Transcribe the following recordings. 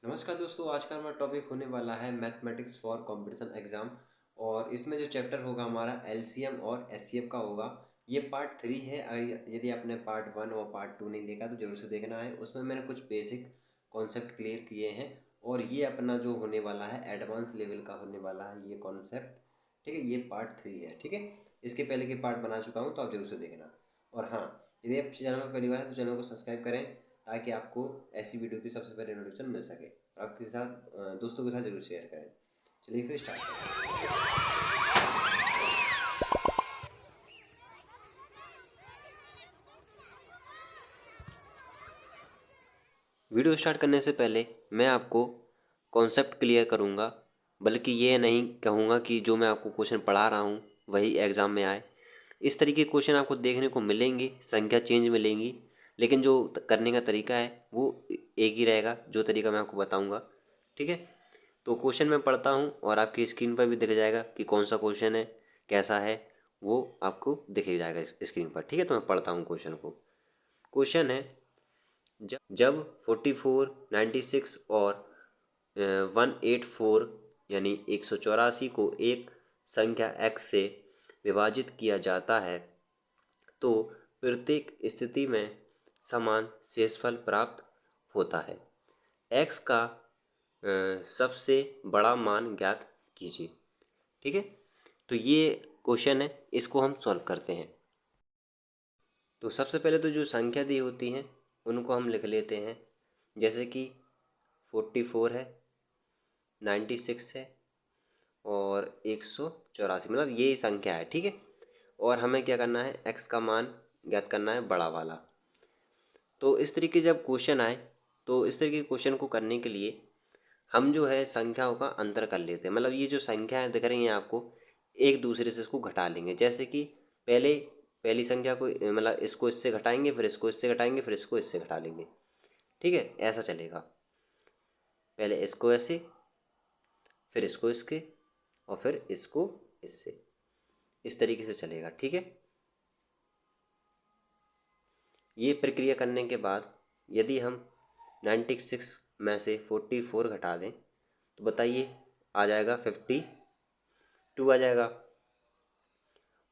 नमस्कार दोस्तों, आज का हमारा टॉपिक होने वाला है मैथमेटिक्स फॉर कंपटीशन एग्ज़ाम। और इसमें जो चैप्टर होगा हमारा एलसीएम और एचसीएफ का होगा। ये पार्ट 3 है। यदि आपने पार्ट 1 और पार्ट 2 नहीं देखा तो जरूर से देखना है। उसमें मैंने कुछ बेसिक कॉन्सेप्ट क्लियर किए हैं और ये अपना जो होने वाला है एडवांस लेवल का होने वाला है ये कॉन्सेप्ट। ठीक है, ये पार्ट 3 है। ठीक है, इसके पहले के पार्ट बना चुका हूँ तो आप जरूर से देखना। और हाँ, यदि आप चैनल में पहली बार है तो चैनल को सब्सक्राइब करें ताकि आपको ऐसी वीडियो की सबसे पहले नोटिफिकेशन मिल सके। और आपके साथ दोस्तों के साथ जरूर शेयर करें। चलिए फिर स्टार्ट करते हैं। वीडियो स्टार्ट करने से पहले मैं आपको कॉन्सेप्ट क्लियर करूँगा, बल्कि ये नहीं कहूँगा कि जो मैं आपको क्वेश्चन पढ़ा रहा हूँ वही एग्ज़ाम में आए। इस तरीके के क्वेश्चन आपको देखने को मिलेंगे, संख्या चेंज मिलेंगी, लेकिन जो करने का तरीका है वो एक ही रहेगा, जो तरीका मैं आपको बताऊँगा। ठीक है, तो क्वेश्चन मैं पढ़ता हूँ और आपकी स्क्रीन पर भी दिख जाएगा कि कौन सा क्वेश्चन है, कैसा है, वो आपको दिख जाएगा स्क्रीन पर। ठीक है, तो मैं पढ़ता हूँ क्वेश्चन को। क्वेश्चन है, जब 44, 96 और 184 यानी 184 को एक संख्या x से विभाजित किया जाता है तो प्रत्येक स्थिति में समान शेषफल प्राप्त होता है। x का सबसे बड़ा मान ज्ञात कीजिए। ठीक है, तो ये क्वेश्चन है, इसको हम सॉल्व करते हैं। तो सबसे पहले तो जो संख्या दी होती हैं उनको हम लिख लेते हैं, जैसे कि 44 है, 96 है और 184, मतलब यही संख्या है। ठीक है, और हमें क्या करना है, x का मान ज्ञात करना है, बड़ा वाला। तो इस तरीके जब क्वेश्चन आए तो इस तरीके के क्वेश्चन को करने के लिए हम जो है संख्याओं का अंतर कर लेते हैं। मतलब ये जो संख्याएं दिख रही हैं आपको, एक दूसरे से इसको घटा लेंगे। जैसे कि पहले पहली संख्या को, मतलब इसको इससे घटाएंगे, फिर इसको इससे घटाएंगे, फिर इसको इससे घटा लेंगे। ठीक है, ऐसा चलेगा। पहले इसको ऐसे, फिर इसको इसके, और फिर इसको इससे, इस तरीके से चलेगा। ठीक है, ये प्रक्रिया करने के बाद यदि हम 96 में से 44 घटा दें तो बताइए आ जाएगा 52 आ जाएगा।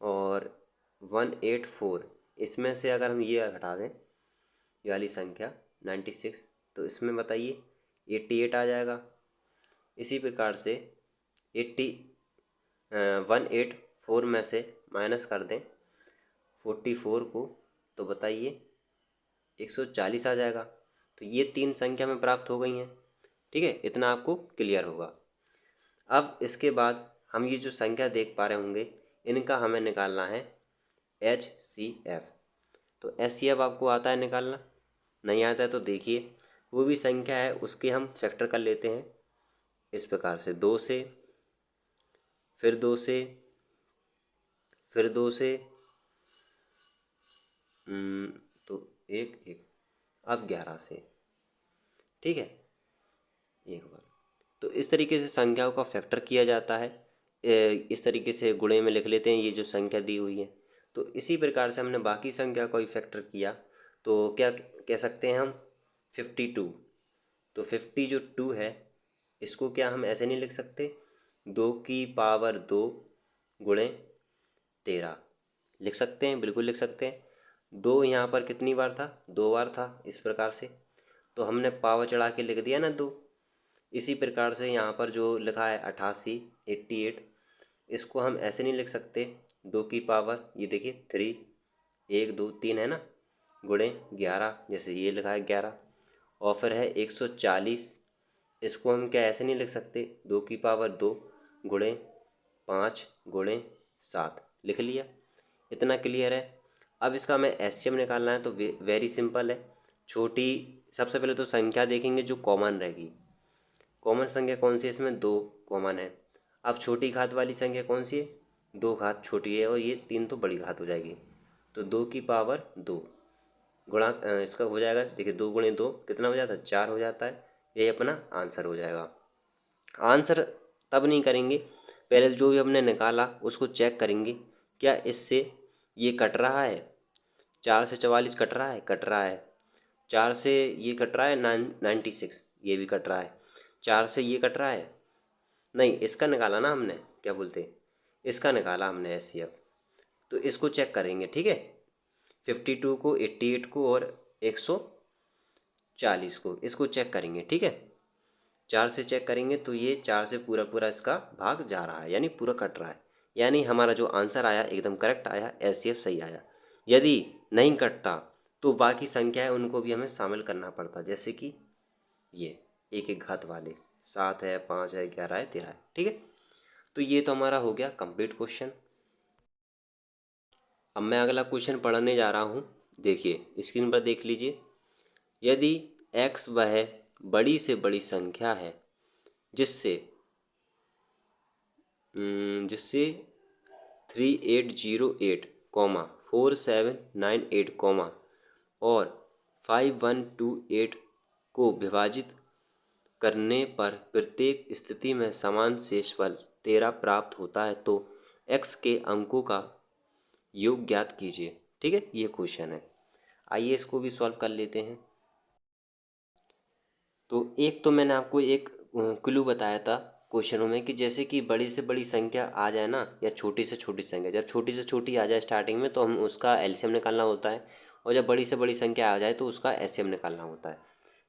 और 184 इसमें से अगर हम ये घटा दें, ये वाली संख्या 96, तो इसमें बताइए 88 आ जाएगा। इसी प्रकार से 184 में से माइनस कर दें 44 को, तो बताइए 140 आ जाएगा। तो ये तीन संख्या में प्राप्त हो गई हैं। ठीक है, इतना आपको क्लियर होगा। अब इसके बाद हम ये जो संख्या देख पा रहे होंगे, इनका हमें निकालना है HCF। तो HCF आपको आता है निकालना? नहीं आता है तो देखिए, वो भी संख्या है, उसके हम फैक्टर कर लेते हैं इस प्रकार से, 2 से, फिर 2 से, फिर 2 से, तो एक एक, अब 11 से। ठीक है, एक बार तो इस तरीके से संख्याओं का फैक्टर किया जाता है। इस तरीके से गुणे में लिख लेते हैं ये जो संख्या दी हुई है। तो इसी प्रकार से हमने बाकी संख्या को भी फैक्टर किया, तो क्या कह सकते हैं हम, 52। तो 50 जो 2 है, इसको क्या हम ऐसे नहीं लिख सकते, 2 की पावर 2 गुणे 13 लिख सकते हैं? बिल्कुल लिख सकते हैं। 2 यहाँ पर कितनी बार था, 2 बार था, इस प्रकार से। तो हमने पावर चढ़ा के लिख दिया ना 2। इसी प्रकार से यहाँ पर जो लिखा है 88, 88, इसको हम ऐसे नहीं लिख सकते, 2 की पावर, ये देखिए 3, 1 2 3 है ना, गुणे 11, जैसे ये लिखा है 11। और फिर है 140, इसको हम क्या ऐसे नहीं लिख सकते, 2 की पावर 2 गुणे 5 गुणे 7, लिख लिया। इतना क्लियर है। अब इसका हमें एचसीएम निकालना है, तो वेरी सिंपल है। छोटी, सबसे पहले तो संख्या देखेंगे जो कॉमन रहेगी। कॉमन संख्या कौन सी है इसमें, 2 कॉमन है। अब छोटी घात वाली संख्या कौन सी है, 2 घात छोटी है, और ये 3 तो बड़ी घात हो जाएगी। तो 2 की पावर 2 गुणा, इसका हो जाएगा, देखिए 2 गुणे 2 कितना हो जाता है, 4 हो जाता है। यही अपना आंसर हो जाएगा। आंसर तब नहीं करेंगे, पहले जो भी हमने निकाला उसको चेक करेंगे, क्या इससे ये कट रहा है, 4 से 44 कट रहा है, कट रहा है। 4 से ये कट रहा है 96, ये भी कट रहा है, 4 से ये कट रहा है, नहीं इसका निकाला ना हमने, क्या बोलते हैं, इसका निकाला हमने HCF। तो इसको चेक करेंगे, ठीक है, 52 को, 88 को और 140 को, इसको चेक करेंगे, ठीक है। 4 से चेक करेंगे तो ये 4 से पूरा पूरा इसका भाग जा रहा है, यानी पूरा कट रहा है, यानी हमारा जो आंसर आया एकदम करेक्ट आया, HCF सही आया। यदि नहीं कटता तो बाकी संख्या है उनको भी हमें शामिल करना पड़ता, जैसे कि ये एक एक घात वाले, 7 है, 5 है, 11 है, 13 है, ठीक है। तो ये तो हमारा हो गया कंप्लीट क्वेश्चन। अब मैं अगला क्वेश्चन पढ़ने जा रहा हूँ, देखिए स्क्रीन पर देख लीजिए। यदि x वह बड़ी से बड़ी संख्या है जिससे जिससे 3808 कॉमा 4798 कॉमा और 5128 को विभाजित करने पर प्रत्येक स्थिति में समान शेषफल 13 प्राप्त होता है, तो x के अंकों का योग ज्ञात कीजिए, ठीक है, ये क्वेश्चन है। आइए इसको भी सॉल्व कर लेते हैं। तो एक तो मैंने आपको एक क्लू बताया था क्वेश्चनों में कि जैसे कि बड़ी से बड़ी संख्या आ जाए ना, या छोटी से छोटी संख्या, जब छोटी से छोटी आ जाए स्टार्टिंग में तो हम उसका एलसीएम निकालना होता है, और जब बड़ी से बड़ी संख्या आ जाए तो उसका एलसीएम निकालना होता है,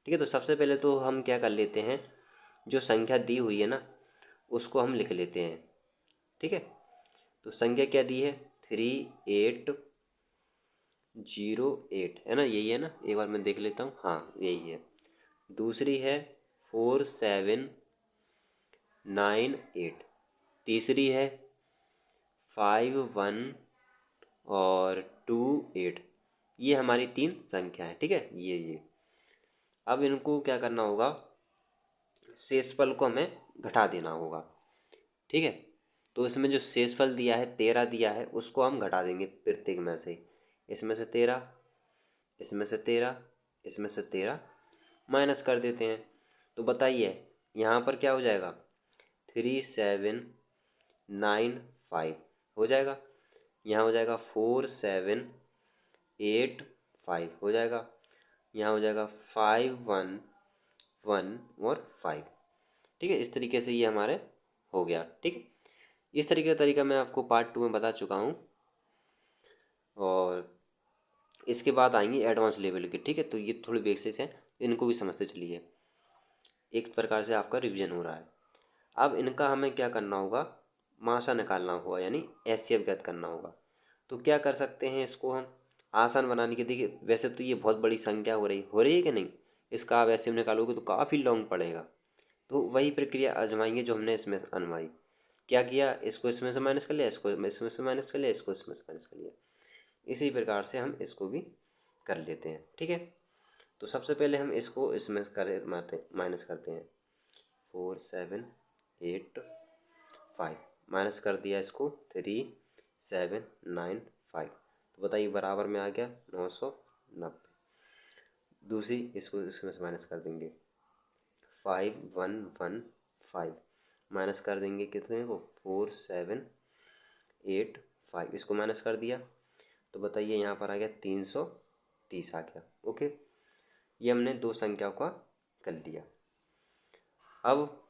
ठीक है। तो सबसे पहले तो हम क्या कर लेते हैं, जो संख्या दी हुई है ना उसको हम लिख लेते हैं, ठीक है। तो संख्या क्या दी है, 3808 है ना, यही है ना, एक बार मैं देख लेता हूँ, हाँ यही है। दूसरी है 4798, तीसरी है 5128, ये हमारी 3 संख्या है, ठीक है, ये। अब इनको क्या करना होगा, शेषफल को हमें घटा देना होगा, ठीक है। तो इसमें जो शेषफल दिया है 13 दिया है, उसको हम घटा देंगे प्रत्येक में से, इसमें से 13, इसमें से 13, इसमें से 13 माइनस कर देते हैं। तो बताइए यहाँ पर क्या हो जाएगा, 3795 हो जाएगा, यहाँ हो जाएगा 4785 हो जाएगा, यहाँ हो जाएगा 511 और 5, ठीक है। इस तरीके से ये हमारे हो गया, ठीक है। इस तरीके का तरीका मैं आपको पार्ट 2 में बता चुका हूँ, और इसके बाद आएंगे एडवांस लेवल के, ठीक है। तो ये थोड़ी बेसिक्स हैं, इनको भी समझते चलिए, एक प्रकार से आपका रिवीजन हो रहा है। अब इनका हमें क्या करना होगा, मासा निकालना होगा, यानी HCF ज्ञात करना होगा। तो क्या कर सकते हैं इसको हम आसान बनाने के, देखिए वैसे तो ये बहुत बड़ी संख्या हो रही है कि नहीं, इसका आप HCF निकालोगे तो काफ़ी लॉन्ग पड़ेगा। तो वही प्रक्रिया आजमाएंगे जो हमने इसमें आजमाई। क्या किया, इसको इसमें से माइनस कर लिया, इसको इसमें से माइनस कर लिया, इसको इसमें से माइनस कर लिया, इसी प्रकार से हम इसको भी कर लेते हैं, ठीक है। तो सबसे पहले हम इसको इसमें कर माइनस करते हैं, 4785 माइनस कर दिया, इसको 3795, तो बताइए बराबर में आ गया 990। दूसरी इसको इसमें से माइनस कर देंगे, 5115 माइनस कर देंगे कितने को, 4785, इसको माइनस कर दिया, तो बताइए यहाँ पर आ गया 330 आ गया, ओके। ये हमने 2 संख्याओं का कर लिया। अब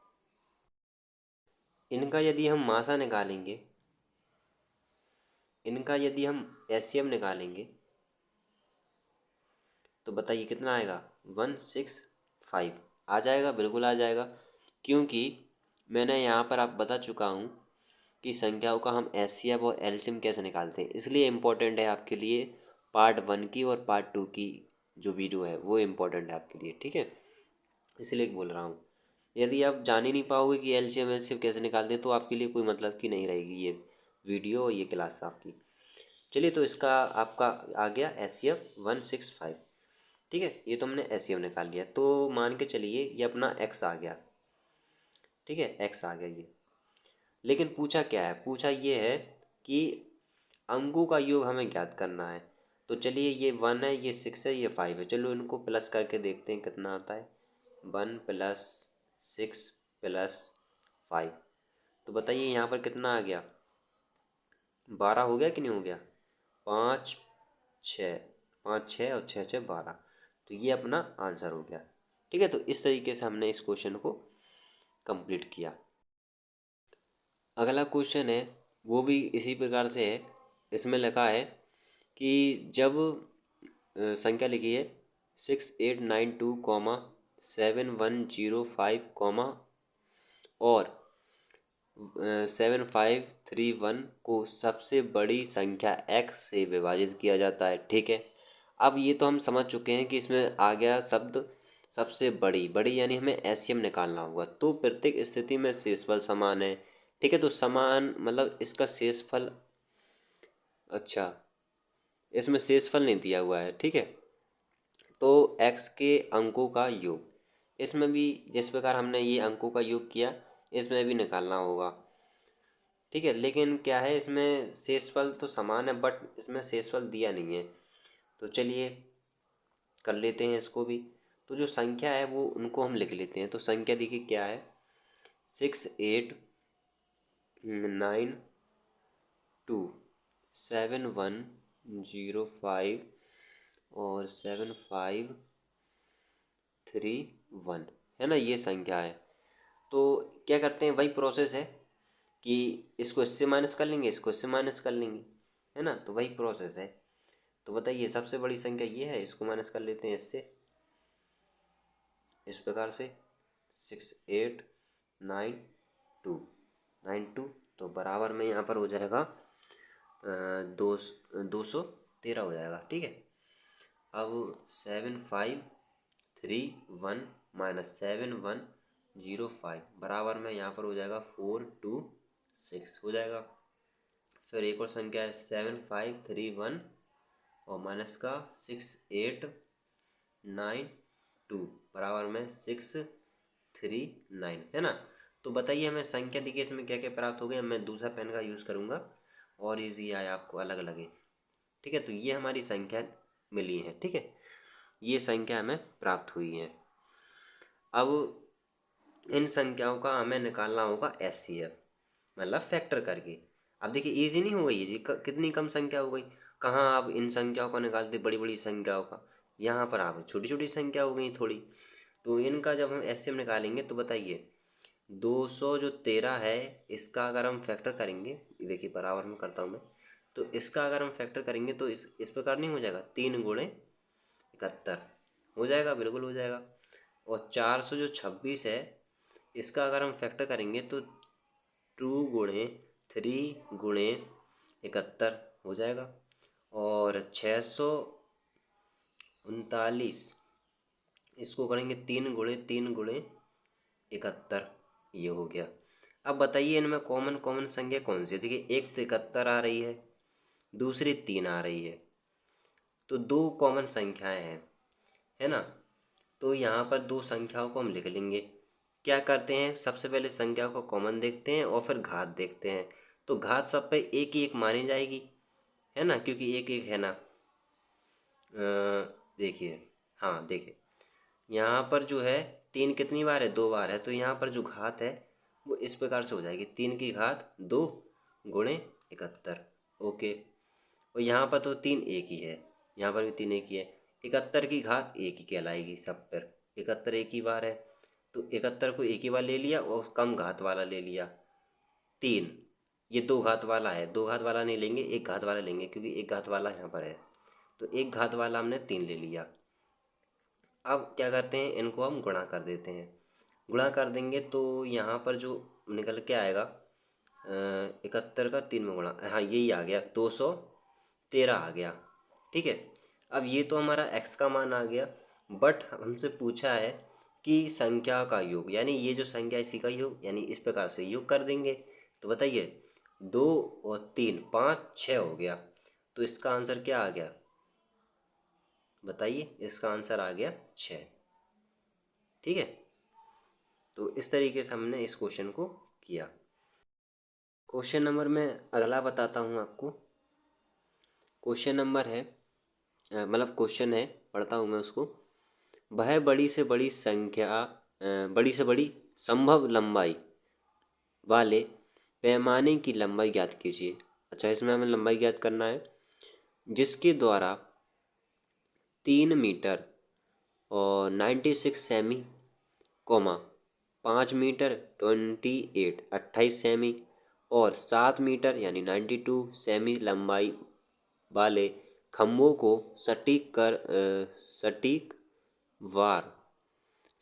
इनका यदि हम मासा निकालेंगे, इनका यदि हम HCF निकालेंगे तो बताइए कितना आएगा, 165 आ जाएगा, बिल्कुल आ जाएगा, क्योंकि मैंने यहाँ पर आप बता चुका हूँ कि संख्याओं का हम HCF और LCM कैसे निकालते हैं, इसलिए इम्पोर्टेंट है आपके लिए पार्ट 1 की और पार्ट 2 की जो वीडियो है वो इम्पोर्टेंट है आपके लिए, ठीक है, इसलिए बोल रहा हूँ। यदि आप जान ही नहीं पाओगे कि LCM कैसे निकालते हैं तो आपके लिए कोई मतलब की नहीं रहेगी ये वीडियो और ये क्लास आपकी। चलिए, तो इसका आपका आ गया HCF 165, ठीक है, ये तो हमने HCF निकाल लिया। तो मान के चलिए ये अपना x आ गया, ठीक है, x आ गया ये। लेकिन पूछा क्या है, पूछा ये है कि अंकों का योग हमें ज्ञात करना है। तो चलिए ये 1 है, ये 6 है, ये 5 है, चलो इनको प्लस करके देखते हैं कितना आता है, 1 + 6 + 5, तो बताइए यहाँ पर कितना आ गया, 12 हो गया कि नहीं हो गया, 5 6 5 6 और 6 6 12, तो ये अपना आंसर हो गया, ठीक है, तो इस तरीके से हमने इस क्वेश्चन को कंप्लीट किया। अगला क्वेश्चन है वो भी इसी प्रकार से है। इसमें लिखा है कि जब संख्या लिखी है 6892 7105 और 7531 को सबसे बड़ी संख्या x से विभाजित किया जाता है। ठीक है, अब ये तो हम समझ चुके हैं कि इसमें आ गया शब्द सबसे बड़ी। बड़ी यानी हमें एलसीएम निकालना होगा। तो प्रत्येक स्थिति में शेषफल समान है। ठीक है, तो समान मतलब इसका शेषफल, अच्छा इसमें शेषफल नहीं दिया हुआ है। ठीक है, तो x के अंकों का योग, इसमें भी जिस प्रकार हमने ये अंकों का योग किया इसमें भी निकालना होगा। ठीक है, लेकिन क्या है इसमें शेषफल तो समान है बट इसमें शेषफल दिया नहीं है। तो चलिए कर लेते हैं इसको भी। तो जो संख्या है वो उनको हम लिख लेते हैं। तो संख्या देखिए क्या है, 6892 7105 और 7531 है ना, ये संख्या है। तो क्या करते हैं, वही प्रोसेस है कि इसको इससे माइनस कर लेंगे, इसको इससे माइनस कर लेंगे, है ना, तो वही प्रोसेस है। तो बताइए सबसे बड़ी संख्या ये है, इसको माइनस कर लेते हैं इससे, इस प्रकार से 6892 तो बराबर में यहाँ पर हो जाएगा 213 हो जाएगा। ठीक है, अब 7531 माइनस 7105 बराबर में यहाँ पर हो जाएगा 426 हो जाएगा। फिर एक और संख्या है 7531 और माइनस का 6892 बराबर में 639 है ना। तो बताइए हमें संख्या देखिए इसमें क्या क्या प्राप्त हो गया। मैं दूसरा पेन का यूज़ करूँगा और इजी आए आपको अलग लगे। ठीक है, तो ये हमारी संख्या मिली है। ठीक है, ये संख्या हमें प्राप्त हुई है। अब इन संख्याओं का हमें निकालना होगा एचसीएफ, मतलब फैक्टर करके। अब देखिए इजी नहीं हो गई ये, कितनी कम संख्या हो गई। कहाँ आप इन संख्याओं का निकालते बड़ी बड़ी संख्याओं का, यहाँ पर आप छोटी छोटी संख्या हो गई थोड़ी। तो इनका जब हम एचसीएफ निकालेंगे तो बताइए 213 है, इसका अगर हम फैक्टर करेंगे, देखिए बराबर में करता हूँ मैं, तो इसका अगर हम फैक्टर करेंगे तो इस प्रकार नहीं हो जाएगा, 3 × 71 हो जाएगा, बिल्कुल हो जाएगा। और 426 है, इसका अगर हम फैक्टर करेंगे तो 2 × 3 × 71 हो जाएगा। और 639 इसको करेंगे 3 × 3 × 71 ये हो गया। अब बताइए इनमें कॉमन कॉमन संख्या कौन सी है। देखिए एक तो 71 आ रही है, दूसरी 3 आ रही है, तो 2 कॉमन संख्याएं हैं, है ना। तो यहाँ पर 2 संख्याओं को हम लिख लेंगे। क्या करते हैं, सबसे पहले संख्या को कॉमन देखते हैं और फिर घात देखते हैं। तो घात सब पे एक ही एक मानी जाएगी, है ना, क्योंकि एक एक है ना। देखिए, हाँ देखिए यहाँ पर जो है 3 कितनी बार है, 2 बार है। तो यहाँ पर जो घात है वो इस प्रकार से हो जाएगी, 3 की घात 2 × 71। ओके, और यहाँ पर तो 3 एक ही है, यहाँ पर भी 3 एक ही है। 71 की घात 1 ही कहलाएगी सब पर, 71 एक ही बार है। तो 71 को एक ही बार ले लिया और कम घात वाला ले लिया 3। ये 2 घात वाला है, 2 घात वाला नहीं लेंगे, 1 घात वाला लेंगे, क्योंकि 1 घात वाला यहाँ पर है। तो 1 घात वाला हमने 3 ले लिया। अब क्या करते हैं, इनको हम गुणा कर देते हैं। गुणा कर देंगे तो यहाँ पर जो निकल के आएगा 71 का 3 में गुणा, हाँ यही आ गया, 213 आ गया। ठीक है, अब ये तो हमारा x का मान आ गया, बट हमसे पूछा है कि संख्या का योग, यानी ये जो संख्या इसी का योग, यानी इस प्रकार से योग कर देंगे। तो बताइए 2 और 3 5 6 हो गया। तो इसका आंसर क्या आ गया, बताइए, इसका आंसर आ गया 6। ठीक है, तो इस तरीके से हमने इस क्वेश्चन को किया। क्वेश्चन नंबर मैं अगला बताता हूँ आपको। क्वेश्चन नंबर है मतलब क्वेश्चन है, पढ़ता हूँ मैं उसको। वह बड़ी से बड़ी संख्या बड़ी से बड़ी संभव लंबाई वाले पैमाने की लंबाई ज्ञात कीजिए। अच्छा, इसमें हमें लंबाई ज्ञात करना है जिसके द्वारा 3 मीटर और 96 सेमी, कॉमा 5 मीटर 28 सेमी और 7 मीटर यानी 92 सेमी लंबाई वाले खम्भों को सटीक वार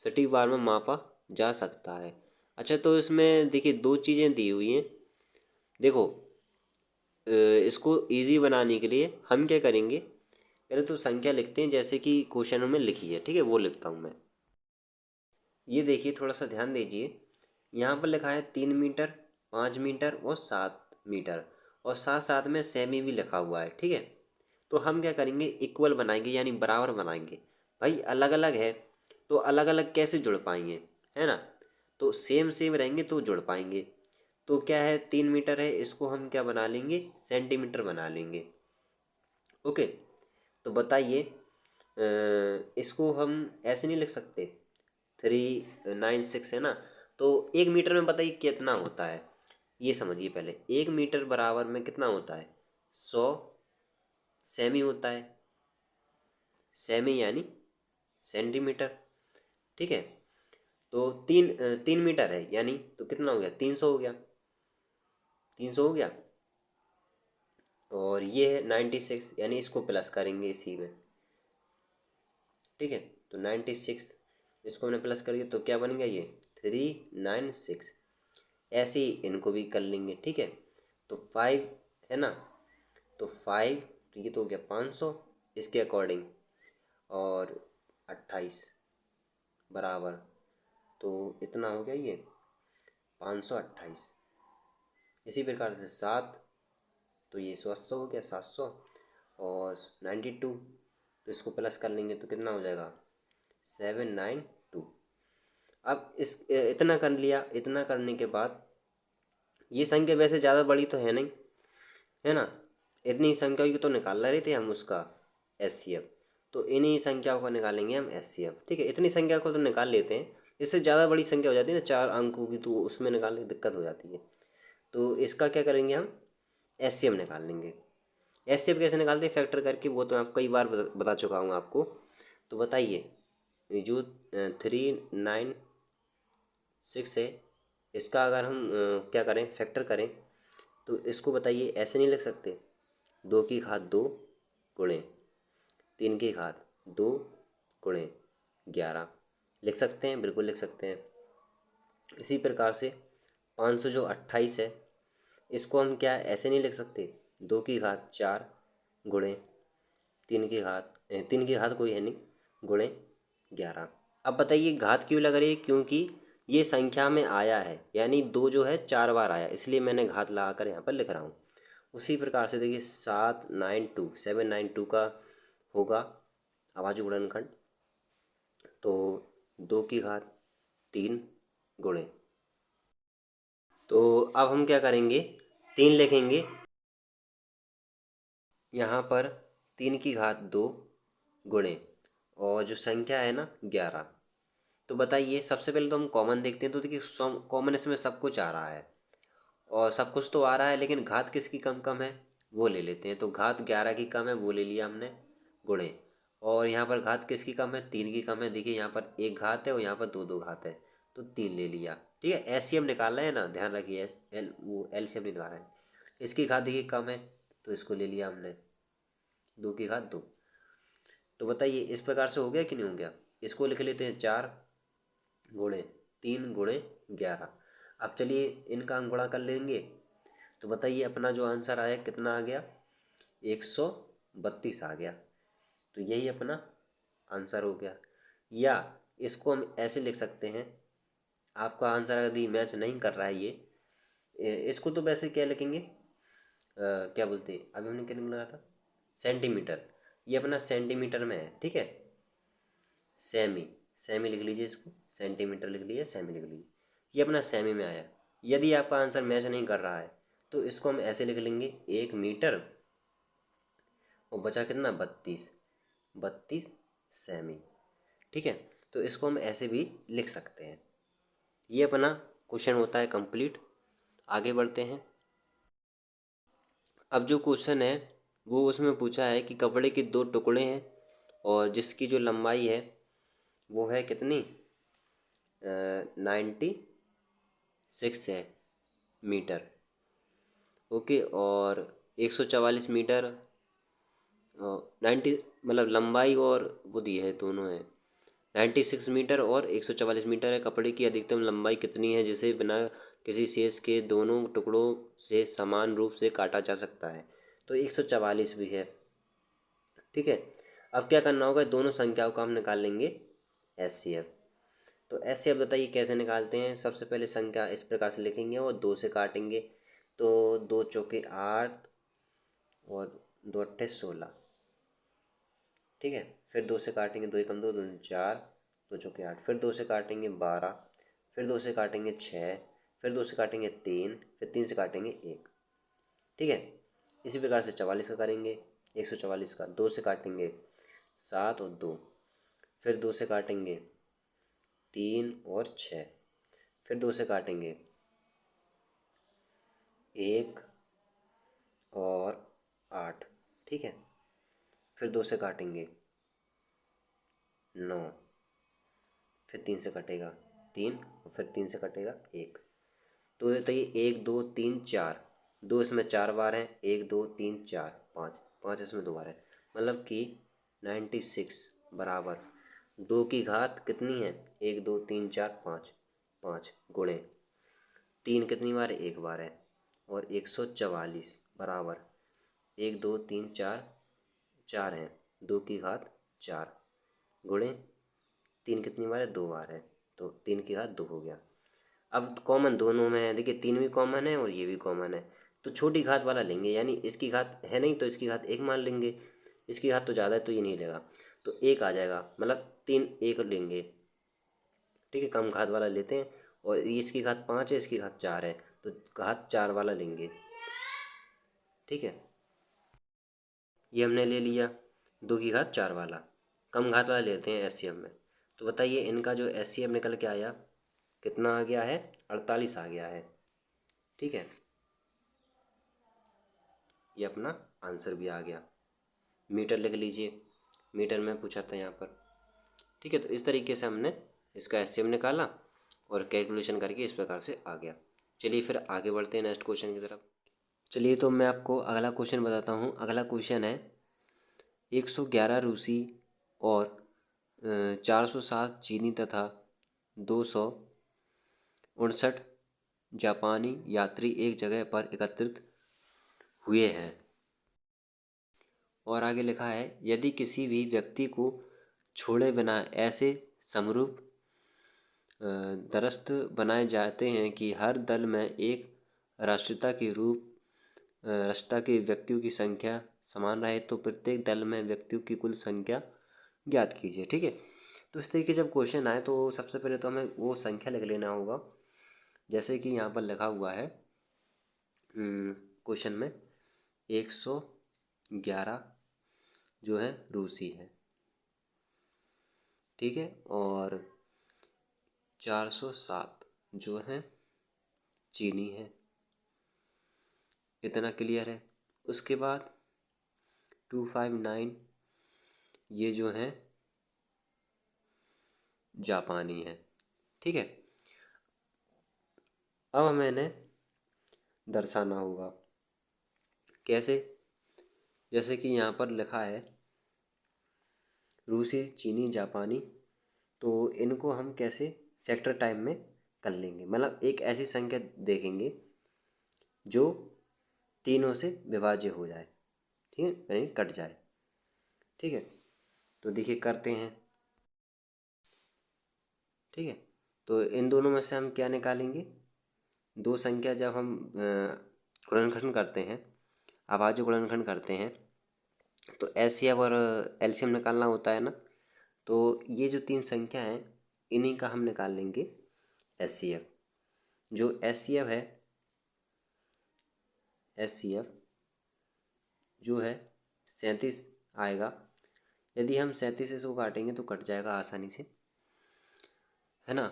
सटीक वार में मापा जा सकता है। अच्छा, तो इसमें देखिए दो चीज़ें दी हुई हैं। देखो, इसको इजी बनाने के लिए हम क्या करेंगे, पहले तो संख्या लिखते हैं जैसे कि क्वेश्चनों में लिखी है, ठीक है, वो लिखता हूँ मैं। ये देखिए, थोड़ा सा ध्यान दीजिए, यहाँ पर लिखा है 3 मीटर, 5 मीटर और 7 मीटर, और साथ साथ में सेमी भी लिखा हुआ है, ठीक है। तो हम क्या करेंगे, इक्वल बनाएंगे यानी बराबर बनाएंगे। भाई अलग अलग है तो अलग अलग कैसे जुड़ पाएंगे, है ना। तो सेम सेम रहेंगे तो जुड़ पाएंगे। तो क्या है, 3 मीटर है, इसको हम क्या बना लेंगे, सेंटीमीटर बना लेंगे। ओके, तो बताइए, इसको हम ऐसे नहीं लिख सकते, 396 है ना। तो 1 मीटर में बताइए कितना होता है, ये समझिए पहले। 1 मीटर बराबर में कितना होता है, 100 सेमी होता है। सेमी यानी सेंटीमीटर, ठीक है। तो 3 मीटर है यानी तो कितना हो गया, 300 हो गया, 300 हो गया। और ये है 96 यानी इसको प्लस करेंगे इसी में, ठीक है। तो 96 इसको हमने प्लस कर दिया तो क्या बन गया, ये 396। ऐसे ही इनको भी कर लेंगे, ठीक है। तो 5 है ना, तो 5, तो ये तो हो गया 500 इसके अकॉर्डिंग, और 28 बराबर, तो इतना हो गया ये 528। इसी प्रकार से 7, तो ये 700 हो गया, 700 और 92, तो इसको प्लस कर लेंगे तो कितना हो जाएगा, 792। अब इस इतना कर लिया, इतना करने के बाद ये संख्या वैसे ज़्यादा बड़ी तो है नहीं, है ना। इतनी संख्या की तो निकाल रहे थे हम उसका एचसीएफ, तो इन्हीं संख्याओं का निकालेंगे हम एचसीएफ, ठीक है। इतनी संख्या को तो निकाल लेते हैं, इससे ज़्यादा बड़ी संख्या हो जाती है ना, 4 अंकों की, तो उसमें निकालने की दिक्कत हो जाती है। तो इसका क्या करेंगे, हम एचसीएफ निकाल लेंगे। एचसीएफ कैसे निकालते हैं, फैक्टर करके, वो तो मैं कई बार बता चुका हूँ आपको। तो बताइए, जो 396 है, इसका अगर हम क्या करें, फैक्टर करें, तो इसको बताइए ऐसे नहीं लिख सकते, 2 की घात 2 गुणे 3 की घात 2 गुणे 11, लिख सकते हैं, बिल्कुल लिख सकते हैं। इसी प्रकार से 500 जो 28 है, इसको हम क्या ऐसे नहीं लिख सकते, 2 की घात 4 गुणे 3 की घात कोई है नहीं, गुणे 11। अब बताइए घात क्यों लग रही है, क्योंकि ये संख्या में आया है, यानी 2 जो है 4 बार आया, इसलिए मैंने घात लगा कर यहाँ पर लिख रहा हूँ। उसी प्रकार से देखिए 792 का होगा अभाज्य गुणनखंड, तो 2 की घात 3 गुणे, तो अब हम क्या करेंगे, 3 लिखेंगे यहाँ पर, 3 की घात 2 गुणे, और जो संख्या है ना 11। तो बताइए, सबसे पहले तो हम कॉमन देखते हैं, तो देखिए कॉमन इसमें सब कुछ आ रहा है, और सब कुछ तो आ रहा है, लेकिन घात किसकी कम कम है वो ले लेते हैं। तो घात 11 की कम है, वो ले लिया हमने, गुणे, और यहाँ पर घात किसकी कम है, 3 की कम है। देखिए यहाँ पर एक घात है और यहाँ पर दो दो घात है, तो 3 ले लिया, ठीक है। एलसीएम निकाल रहे हैं ना, ध्यान रखिए, वो एलसीएम निकाल रहे हैं। इसकी घात देखिए कम है, तो इसको ले लिया हमने, 2 की घात 2। तो बताइए इस प्रकार से हो गया कि नहीं हो गया। इसको लिख लेते हैं 4 गुणे 3 गुणे 11। अब चलिए इनका हम गुणा कर लेंगे, तो बताइए अपना जो आंसर आया कितना आ गया, 132 आ गया। तो यही अपना आंसर हो गया। या इसको हम ऐसे लिख सकते हैं, आपका आंसर यदि मैच नहीं कर रहा है ये, इसको तो वैसे क्या लिखेंगे, क्या बोलते हैं, अभी हमने क्या निकला था, सेंटीमीटर। ये अपना सेंटीमीटर में है, ठीक है। सेमी, सेमी लिख लीजिए इसको, सेंटीमीटर लिख लीजिए, सेमी लिख लीजिए, ये अपना सेमी में आया। यदि आपका आंसर मैच नहीं कर रहा है तो इसको हम ऐसे लिख लेंगे, 1 मीटर और बचा कितना, 32, 32 सेमी, ठीक है। तो इसको हम ऐसे भी लिख सकते हैं। ये अपना क्वेश्चन होता है कंप्लीट। आगे बढ़ते हैं। अब जो क्वेश्चन है वो उसमें पूछा है कि कपड़े के 2 टुकड़े हैं और जिसकी जो लंबाई है वो है कितनी, 96 है मीटर। ओके, और 144 मीटर 90, मतलब लंबाई और वो दी है, दोनों है। 96 मीटर और 144 मीटर है। कपड़े की अधिकतम लंबाई कितनी है जिसे बिना किसी शेष के दोनों टुकड़ों से समान रूप से काटा जा सकता है? तो 144 भी है। ठीक है, अब क्या करना होगा, दोनों संख्याओं का हम निकाल लेंगे एचसीएफ। तो एचसीएफ बताइए कैसे निकालते हैं। सबसे पहले संख्या इस प्रकार से लिखेंगे और 2 से काटेंगे। तो 2 चौके 8 और 2 अट्ठे 16। ठीक है, फिर 2 से काटेंगे, 2 एकम 2, 2 दूनी 4, 2 चौके 8, फिर 2 से काटेंगे 12, फिर 2 से काटेंगे 6, फिर 2 से काटेंगे 3, फिर 3 से काटेंगे 1। ठीक है, इसी प्रकार से 44 का करेंगे। 144 का 2 से काटेंगे 7 और 2, फिर 2 से काटेंगे 3 और 6, फिर 2 से काटेंगे 1 और 8। ठीक है, फिर 2 से काटेंगे 9, फिर 3 से कटेगा 3 और फिर 3 से कटेगा 1। तो ये बताइए 1 2 3 4, 2 इसमें 4 बार हैं, 1 2 3 4 5, 5 इसमें 2 बार है, मतलब कि 96 बराबर 2 की घात कितनी है, 1 2 3 4 5, 5 गुणे 3 कितनी बार है, 1 बार है, और 144 बराबर 1 2 3 4 4 हैं, 2 की घात 4 गुणे 3 कितनी बार है, 2 बार है, तो 3 की घात 2 हो गया। अब कॉमन दोनों में है, देखिए 3 भी कॉमन है और ये भी कॉमन है, तो छोटी घात वाला लेंगे, यानी इसकी घात है नहीं तो इसकी घात 1 मान लेंगे, इसकी घात तो ज़्यादा है तो ये नहीं लेगा, तो 1 आ जाएगा, मतलब 3 1 लेंगे। ठीक है, कम घात वाला लेते हैं, और इसकी घात 5 है, इसकी घात 4 है, तो घात 4 वाला लेंगे। ठीक है, ये हमने ले लिया 2 की घात 4 वाला। कम घात वाला लेते हैं एचसीएफ में। तो बताइए इनका जो एचसीएफ निकल के आया कितना आ गया है, 48 आ गया है। ठीक है, ये अपना आंसर भी आ गया। मीटर लिख लीजिए, मीटर में पूछा था यहाँ पर। ठीक है, तो इस तरीके से हमने इसका एचसीएफ निकाला और कैलकुलेशन करके इस प्रकार से आ गया। चलिए फिर आगे बढ़ते हैं नेक्स्ट क्वेश्चन की तरफ। चलिए, तो मैं आपको अगला क्वेश्चन बताता हूँ। अगला क्वेश्चन है 111 रूसी और 407 चीनी तथा 259 जापानी यात्री एक जगह पर एकत्रित हुए हैं। और आगे लिखा है, यदि किसी भी व्यक्ति को छोड़े बिना ऐसे समरूप दरख्त बनाए जाते हैं कि हर दल में एक राष्ट्रता के व्यक्तियों की संख्या समान रहे, तो प्रत्येक दल में व्यक्तियों की कुल संख्या ज्ञात कीजिए। ठीक है, तो इस तरीके जब क्वेश्चन आए तो सबसे पहले तो हमें वो संख्या लिख लेना होगा, जैसे कि यहाँ पर लिखा हुआ है क्वेश्चन में 111 जो है रूसी है। ठीक है, और 407 जो है चीनी है। इतना क्लियर है। उसके बाद 259 ये जो है जापानी है। ठीक है, अब हमें इन्हें दर्शाना होगा। कैसे, जैसे कि यहाँ पर लिखा है रूसी चीनी जापानी, तो इनको हम कैसे फैक्टर टाइम में कर लेंगे, मतलब एक ऐसी संख्या देखेंगे जो तीनों से विभाज्य हो जाए। ठीक है, यानी कट जाए। ठीक है, तो देखिए करते हैं। ठीक है, तो इन दोनों में से हम क्या निकालेंगे, दो संख्या जब हम गुणनखंड करते हैं, अभाज्य गुणनखंड करते हैं, तो एचसीएफ और एलसीएम निकालना होता है ना, तो ये जो तीन संख्या हैं इन्हीं का हम निकाल लेंगे एचसीएफ। जो एचसीएफ जो है 37 आएगा। यदि हम 37 इसको काटेंगे तो कट जाएगा आसानी से, है ना।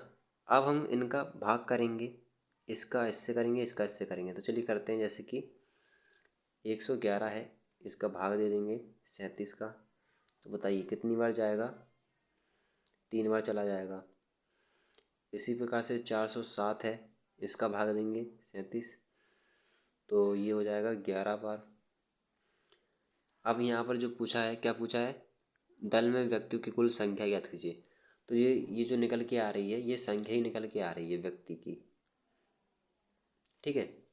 अब हम इनका भाग करेंगे, इसका इससे करेंगे, इसका इससे करेंगे। तो चलिए करते हैं, जैसे कि 111 है, इसका भाग दे देंगे 37 का, तो बताइए कितनी बार जाएगा, 3 बार चला जाएगा। इसी प्रकार से 407 है, इसका भाग देंगे 37, तो ये हो जाएगा 11 बार। अब यहाँ पर जो पूछा है, क्या पूछा है, दल में व्यक्तियों की कुल संख्या ज्ञात कीजिए। तो ये जो निकल के आ रही है, ये संख्या ही निकल के आ रही है व्यक्ति की। ठीक है,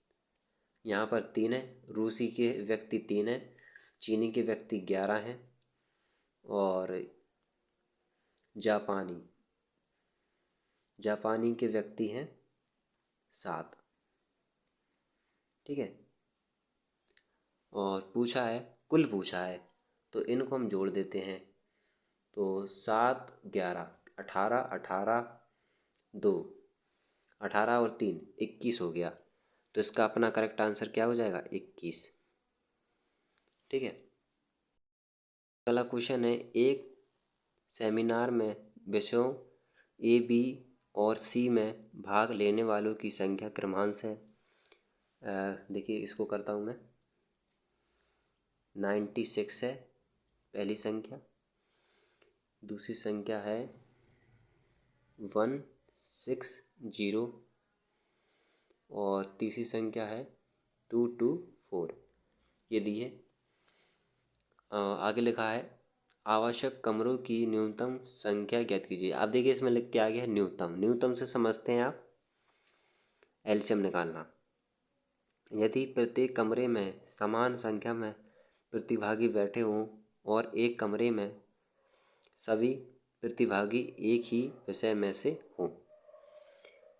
यहाँ पर 3 है, रूसी के व्यक्ति 3 है, चीनी के व्यक्ति 11 हैं, और जापानी के व्यक्ति हैं 7। ठीक है, और पूछा है, कुल पूछा है, तो इनको हम जोड़ देते हैं। तो 7 11 18 18 2 18 और 3 21 हो गया। तो इसका अपना करेक्ट आंसर क्या हो जाएगा, 21। ठीक है, अगला क्वेश्चन है, एक सेमिनार में विषयों ए बी और सी में भाग लेने वालों की संख्या क्रमांश है। देखिए इसको करता हूँ मैं। 96 है पहली संख्या, दूसरी संख्या है 160, और तीसरी संख्या है 224। ये दी है। आगे लिखा है, आवश्यक कमरों की न्यूनतम संख्या ज्ञात कीजिए। आप देखिए इसमें लिख के आ गया है न्यूनतम। न्यूनतम से समझते हैं आप एलसीएम निकालना। यदि प्रत्येक कमरे में समान संख्या में प्रतिभागी बैठे हों और एक कमरे में सभी प्रतिभागी एक ही विषय में से हों,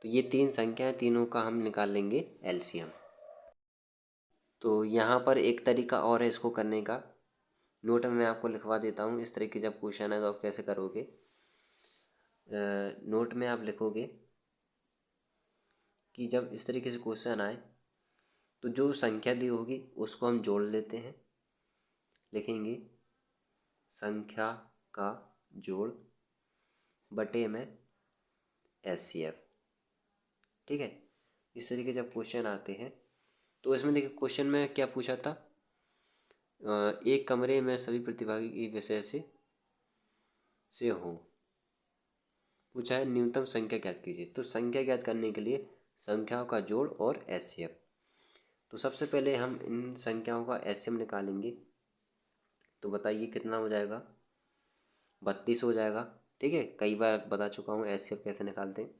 तो ये 3 संख्याएं, तीनों का हम निकाल लेंगे एलसीएम। तो यहाँ पर एक तरीका और है इसको करने का, नोट में मैं आपको लिखवा देता हूँ। इस तरीके जब क्वेश्चन है तो आप कैसे करोगे, नोट में आप लिखोगे कि जब इस तरीके से क्वेश्चन आए तो जो संख्या दी होगी उसको हम जोड़ लेते हैं। लिखेंगे संख्या का जोड़ बटे में एचसीएफ। ठीक है, इस तरीके जब क्वेश्चन आते हैं तो इसमें देखिए क्वेश्चन में क्या पूछा था, एक कमरे में सभी प्रतिभागी की विषय से हो पूछा है, न्यूनतम संख्या ज्ञात कीजिए। तो संख्या ज्ञात करने के लिए संख्याओं का जोड़ और एचसीएफ। तो सबसे पहले हम इन संख्याओं का एचसीएफ निकालेंगे। तो बताइए कितना हो जाएगा, 32 हो जाएगा। ठीक है, कई बार बता चुका हूँ एचसीएफ कैसे निकालते हैं।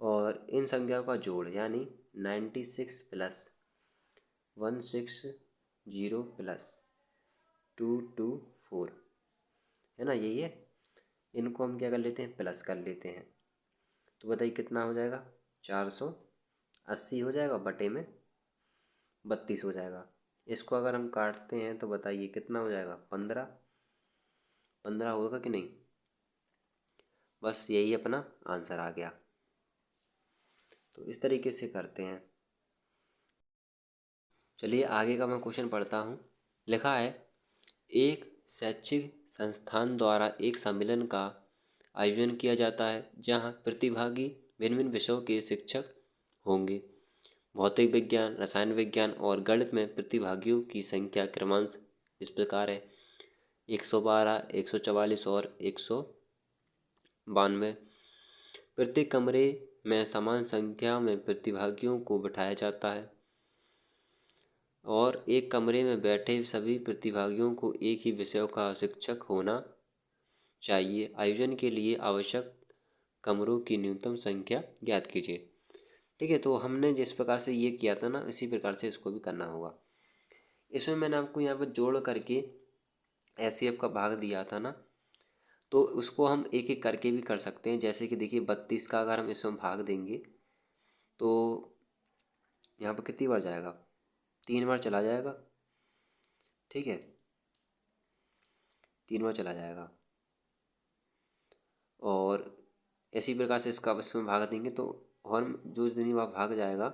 और इन संख्याओं का जोड़ यानी 96 प्लस 160 प्लस 224 है ना, यही है। इनको हम क्या कर लेते हैं, प्लस कर लेते हैं। तो बताइए कितना हो जाएगा, 480 हो जाएगा बटे में 32 हो जाएगा। इसको अगर हम काटते हैं तो बताइए कितना हो जाएगा, 15 होगा कि नहीं। बस यही अपना आंसर आ गया। तो इस तरीके से करते हैं। चलिए आगे का मैं क्वेश्चन पढ़ता हूँ। लिखा है, एक शैक्षिक संस्थान द्वारा एक सम्मेलन का आयोजन किया जाता है जहाँ प्रतिभागी भिन्न भिन्न विषयों के शिक्षक होंगे। भौतिक विज्ञान, रसायन विज्ञान और गणित में प्रतिभागियों की संख्या क्रमांश इस प्रकार है, 112, 144 और 192। प्रत्येक कमरे में समान संख्या में प्रतिभागियों को बिठाया जाता है और एक कमरे में बैठे सभी प्रतिभागियों को एक ही विषय का शिक्षक होना चाहिए। आयोजन के लिए आवश्यक कमरों की न्यूनतम संख्या ज्ञात कीजिए। ठीक है, तो हमने जिस प्रकार से ये किया था ना, इसी प्रकार से इसको भी करना होगा। इसमें मैंने आपको यहाँ पर जोड़ करके एचसीएफ का भाग दिया था ना, तो उसको हम एक एक करके भी कर सकते हैं। जैसे कि देखिए 32 का अगर हम इसमें भाग देंगे तो यहाँ पर कितनी बार जाएगा, 3 बार चला जाएगा। ठीक है, 3 बार चला जाएगा। और इसी प्रकार से इसका इसमें भाग देंगे तो और जो जितनी बार भाग जाएगा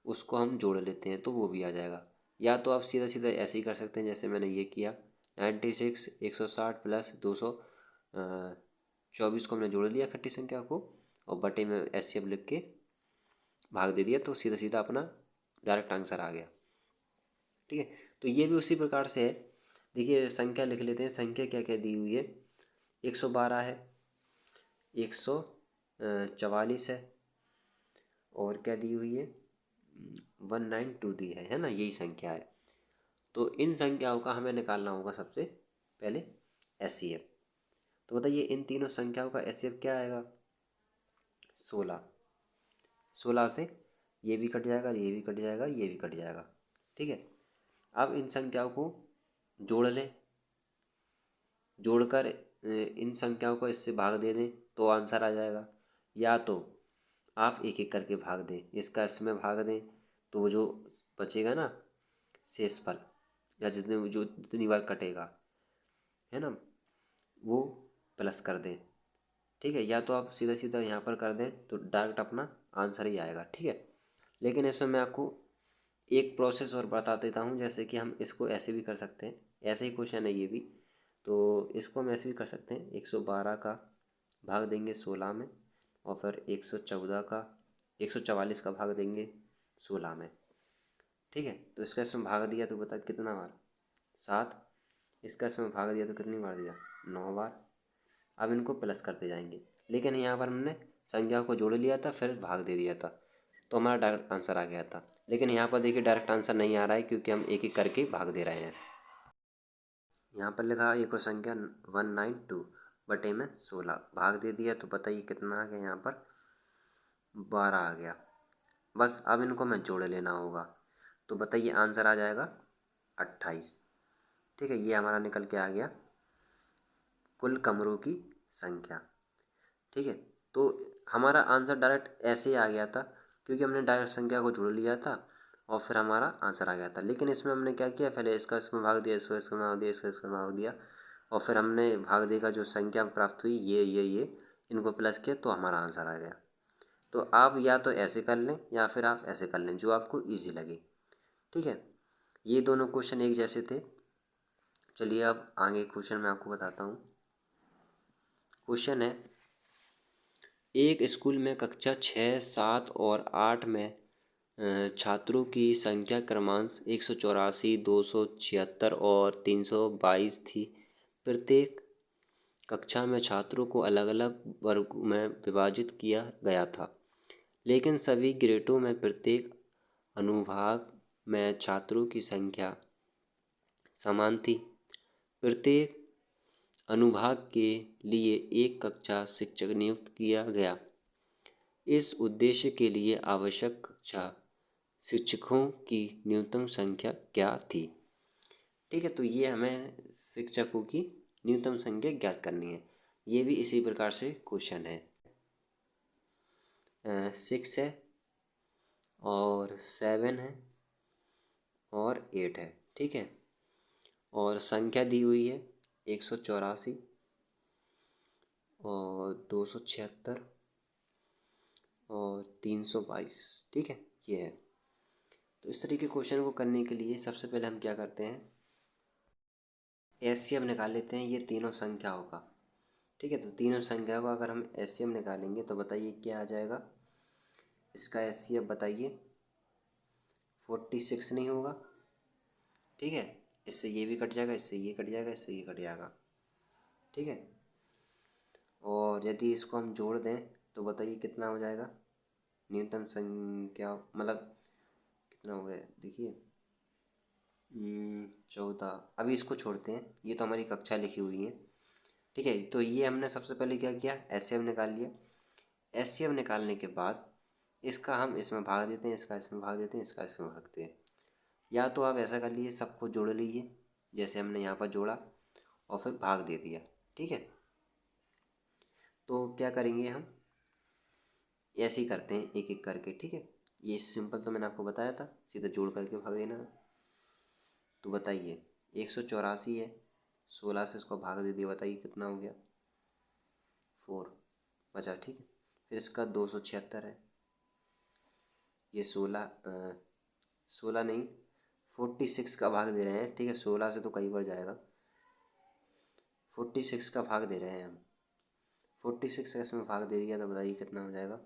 उसको हम जोड़ लेते हैं तो वो भी आ जाएगा। या तो आप सीधा सीधा ऐसे ही कर सकते हैं जैसे मैंने ये किया, 96 160 प्लस 224 को हमने जोड़ लिया इकट्ठी संख्या को और बटे में एचसीएफ लिख के भाग दे दिया, तो सीधा सीधा अपना डायरेक्ट आंसर आ गया। ठीक है, तो ये भी उसी प्रकार से है। देखिए संख्या लिख लेते हैं, संख्या क्या क्या दी हुई है, 112 है, 144 है, और क्या दी हुई है, 192 दी है ना, यही संख्या है। तो इन संख्याओं का हमें निकालना होगा सबसे पहले एचसीएफ। तो बताइए इन तीनों संख्याओं का एचसीएफ क्या आएगा, 16। 16 से ये भी कट जाएगा, ये भी कट जाएगा, ये भी कट जाएगा, ठीक है। अब इन संख्याओं को जोड़ लें, जोड़कर इन संख्याओं को इससे भाग दे दें तो आंसर आ जाएगा। या तो आप एक एक करके भाग दें, इसका इसमें भाग दें तो वो जो बचेगा ना शेषफल, या जितनी बार कटेगा है ना, वो प्लस कर दें, ठीक है। या तो आप सीधा सीधा यहाँ पर कर दें तो डायरेक्ट अपना आंसर ही आएगा, ठीक है। लेकिन इसमें मैं आपको एक प्रोसेस और बता देता हूँ, जैसे कि हम इसको ऐसे भी कर सकते हैं, ऐसे ही क्वेश्चन है ये भी। तो इसको हम ऐसे भी कर सकते हैं, 112 का भाग देंगे 16 में, और फिर 144 का भाग देंगे 16 में, ठीक है। तो इसका इसमें भाग दिया तो बता कितना बार, 7। इसका इसमें भाग दिया तो कितनी बार दिया, 9 बार। अब इनको प्लस करते जाएंगे, लेकिन यहाँ पर हमने संख्या को जोड़ लिया था फिर भाग दे दिया था, तो हमारा डायरेक्ट आंसर आ गया था। लेकिन यहाँ पर देखिए डायरेक्ट आंसर नहीं आ रहा है, क्योंकि हम एक एक करके भाग दे रहे हैं। यहाँ पर लिखा एक और संख्या 192 बटे में 16, भाग दे दिया तो बताइए कितना आ गया, यहाँ पर 12 आ गया। बस अब इनको मैं जोड़ लेना होगा, तो बताइए आंसर आ जाएगा 28, ठीक है। ये हमारा निकल के आ गया कुल कमरों की संख्या, ठीक है। तो हमारा आंसर डायरेक्ट ऐसे ही आ गया था, क्योंकि हमने डायरेक्ट संख्या को जोड़ लिया था और फिर हमारा आंसर आ गया था। लेकिन इसमें हमने क्या किया, पहले इसका इसमें भाग दिया, इसको इसमें भाग दिया, इसका इसमें भाग दिया, और फिर हमने भाग दे का जो संख्या प्राप्त हुई ये इनको प्लस किया तो हमारा आंसर आ गया। तो आप या तो ऐसे कर लें या फिर आप ऐसे कर लें, जो आपको ईजी लगे, ठीक है। ये दोनों क्वेश्चन एक जैसे थे। चलिए अब आगे क्वेश्चन मैं आपको बताता हूँ। क्वेश्चन है, एक स्कूल में कक्षा 6, 7 और 8 में छात्रों की संख्या क्रमांक 184, 276 और 322 थी। प्रत्येक कक्षा में छात्रों को अलग अलग वर्ग में विभाजित किया गया था, लेकिन सभी ग्रेडों में प्रत्येक अनुभाग में छात्रों की संख्या समान थी। प्रत्येक अनुभाग के लिए एक कक्षा शिक्षक नियुक्त किया गया। इस उद्देश्य के लिए आवश्यक कक्षा शिक्षकों की न्यूनतम संख्या क्या थी, ठीक है। तो ये हमें शिक्षकों की न्यूनतम संख्या ज्ञात करनी है। ये भी इसी प्रकार से क्वेश्चन है। 6 है और 7 है और 8 है, ठीक है। और संख्या दी हुई है 184 और 276 और 322, ठीक है, ये है। तो इस तरीके क्वेश्चन को करने के लिए सबसे पहले हम क्या करते हैं, एचसीएफ निकाल लेते हैं ये तीनों संख्याओं का, ठीक है। तो तीनों संख्याओं का अगर हम एचसीएफ निकालेंगे तो बताइए क्या आ जाएगा, इसका एचसीएफ बताइए 46 नहीं होगा, ठीक है। इससे ये भी कट जाएगा, इससे ये कट जाएगा, इससे ये कट जाएगा, ठीक है। और यदि इसको हम जोड़ दें तो बताइए कितना हो जाएगा, न्यूनतम संख्या मतलब कितना हो गया देखिए, 14। अभी इसको छोड़ते हैं, ये तो हमारी कक्षा लिखी हुई है, ठीक है। तो ये हमने सबसे पहले क्या किया, एचसीएफ निकाल लिया। एचसीएफ निकालने के बाद इसका हम इसमें भाग देते हैं, इसका इसमें भाग देते हैं, इसका इसमें भागते हैं। या तो आप ऐसा कर लीजिए, सबको जोड़ लीजिए जैसे हमने यहाँ पर जोड़ा और फिर भाग दे दिया, ठीक है। तो क्या करेंगे हम, ऐसे ही करते हैं एक एक करके, ठीक है। ये सिंपल तो मैंने आपको बताया था, सीधा जोड़ करके भाग देना है। तो बताइए 184 है, 16 से इसको भाग दे दिया, बताइए कितना हो गया, 4 बचा, ठीक है। फिर इसका 276 है, ये 16 नहीं 46 का भाग दे रहे हैं, ठीक है। 16 से तो कई बार जाएगा, 46 का भाग दे रहे हैं हम, 46 का इसमें भाग दे दिया तो बताइए कितना हो जाएगा,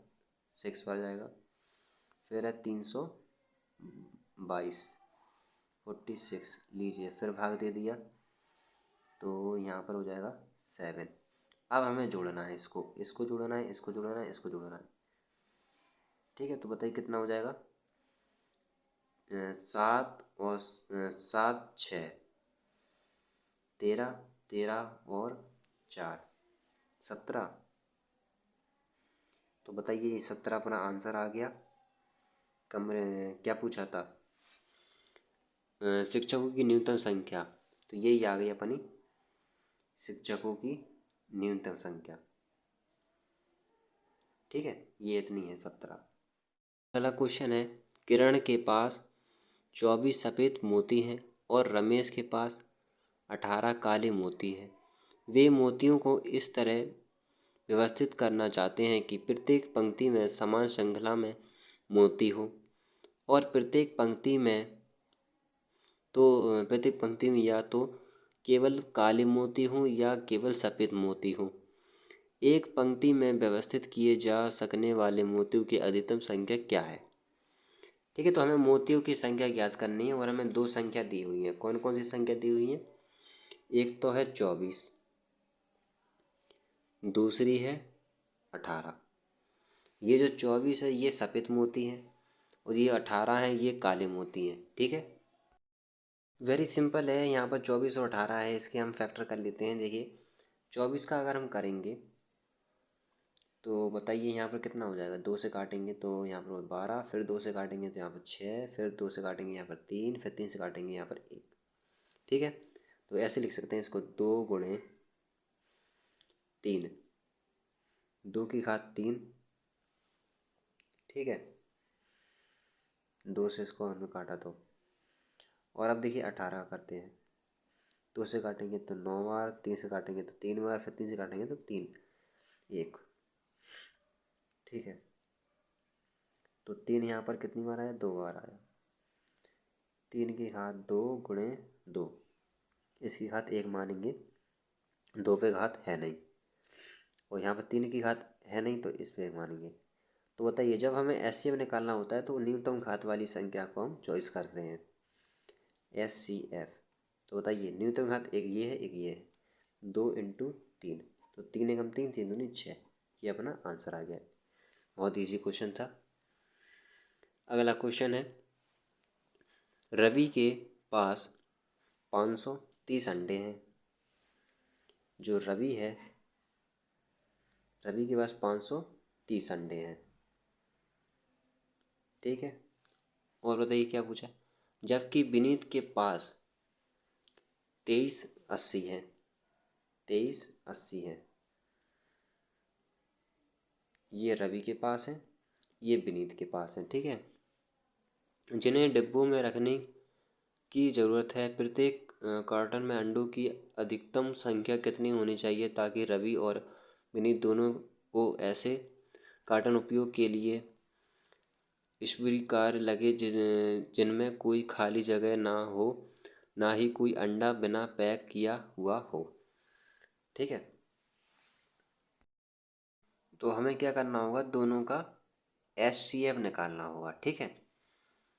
6 बार जाएगा। फिर है 322, 46 लीजिए, फिर भाग दे दिया तो यहाँ पर हो जाएगा 7, अब हमें जोड़ना है इसको जोड़ना है, इसको जोड़ना है, इसको जोड़ना है। ठीक है, तो बताइए कितना हो जाएगा। 7 और 7 6 13, 13 और 4 17। तो बताइए ये 17 अपना आंसर आ गया। कमरे क्या पूछा था, शिक्षकों की न्यूनतम संख्या, तो यही आ गई अपनी शिक्षकों की न्यूनतम संख्या। ठीक है, ये इतनी है 17। अगला क्वेश्चन है, किरण के पास 24 सफ़ेद मोती हैं और रमेश के पास 18 काले मोती हैं। वे मोतियों को इस तरह व्यवस्थित करना चाहते हैं कि प्रत्येक पंक्ति में समान श्रृंखला में मोती हो और प्रत्येक पंक्ति में या तो केवल काले मोती हों या केवल सफ़ेद मोती हों। एक पंक्ति में व्यवस्थित किए जा सकने वाले मोतियों की अधिकतम संख्या क्या है। ठीक है, तो हमें मोतियों की संख्या ज्ञात करनी है और हमें दो संख्या दी हुई है। कौन कौन सी संख्या दी हुई है, एक तो है 24, दूसरी है 18। ये जो 24 है ये सफ़ेद मोती है और ये 18 है ये काले मोती हैं। ठीक है, वेरी सिंपल है। यहाँ पर 24 और 18 है, इसके हम फैक्टर कर लेते हैं। देखिए 24 का अगर हम करेंगे तो बताइए यहाँ पर कितना हो जाएगा। 2 से काटेंगे तो यहाँ पर 12, फिर 2 से काटेंगे तो यहाँ पर 6, फिर 2 से काटेंगे यहाँ पर 3, फिर 3 से काटेंगे यहाँ पर 1। ठीक है, तो ऐसे लिख सकते हैं इसको, 2 गुणे 3, 2 की घात 3। ठीक है, 2 से इसको हमने काटा तो, और अब देखिए 18 करते हैं। 2 से काटेंगे तो 9 बार, 3 से काटेंगे तो 3 बार, फिर 3 से काटेंगे तो 3, 1। ठीक है, तो 3 यहाँ पर कितनी बार आया, 2 बार आया। 3 की घात 2 गुणे 2, इसकी घात 1 मानेंगे, 2 पे घात है नहीं, और यहाँ पर 3 की घात है नहीं तो इस पे 1 मानेंगे। तो बताइए जब हमें एचसीएफ निकालना होता है तो न्यूनतम घात वाली संख्या को हम चॉइस करते हैं, एचसीएफ। तो बताइए न्यूनतम घात एक ये है, एक ये है, 2 इंटू 3, तो 3 एकम 3, 3 दूनी 6। ये अपना आंसर आ गया। बहुत इजी क्वेश्चन था। अगला क्वेश्चन है, रवि के पास 530 अंडे हैं। जो रवि है, रवि के पास 530 अंडे हैं। ठीक है, और बताइए क्या पूछा, जबकि विनीत के पास 2380 है, 2380 है। ये रवि के पास है, ये विनीत के पास है। ठीक है, जिन्हें डिब्बों में रखने की ज़रूरत है, प्रत्येक कार्टन में अंडों की अधिकतम संख्या कितनी होनी चाहिए ताकि रवि और विनीत दोनों को ऐसे कार्टन उपयोग के लिए स्वीकार्य लगे जिनमें कोई खाली जगह ना हो, ना ही कोई अंडा बिना पैक किया हुआ हो। ठीक है, तो हमें क्या करना होगा, दोनों का एचसीएफ निकालना होगा। ठीक है,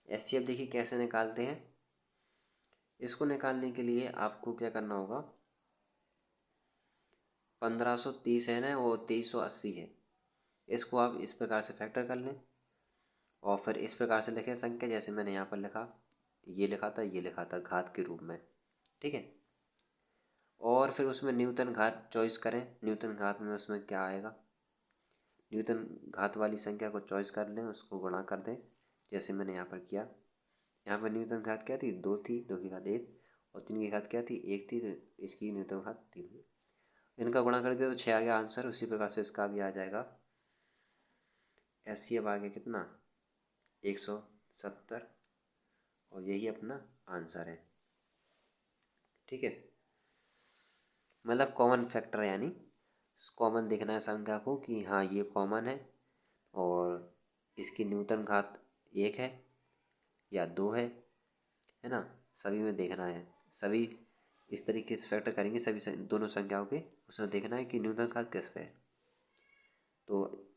एचसीएफ देखिए कैसे निकालते हैं। इसको निकालने के लिए आपको क्या करना होगा, 1530 है ना और 2380 है, इसको आप इस प्रकार से फैक्टर कर लें और फिर इस प्रकार से लिखें संख्या, जैसे मैंने यहाँ पर लिखा, ये लिखा था, ये लिखा था घात के रूप में। ठीक है, और फिर उसमें न्यूटन घात चॉइस करें। न्यूटन घात में उसमें क्या आएगा, न्यूटन घात वाली संख्या को चॉइस कर लें, उसको गुणा कर दें जैसे मैंने यहाँ पर किया। यहाँ पर न्यूटन घात क्या थी, 2 थी, 2 की घात 1, और 3 की घात क्या थी, 1 थी, तो इसकी न्यूटन घात 3 हुई। इनका गुणा कर दिया तो 6 आ गया आंसर। उसी प्रकार से इसका भी आ जाएगा। एचसीएफ आ गया कितना, 170, और यही अपना आंसर है। ठीक है, मतलब कॉमन फैक्टर है, यानी कॉमन देखना है संख्या को कि हाँ ये कॉमन है और इसकी न्यूटन घात 1 है या 2 है ना, सभी में देखना है। सभी इस तरीके से फैक्टर करेंगे सभी दोनों संख्याओं के, उसमें देखना है कि न्यूटन घात किस पे है। तो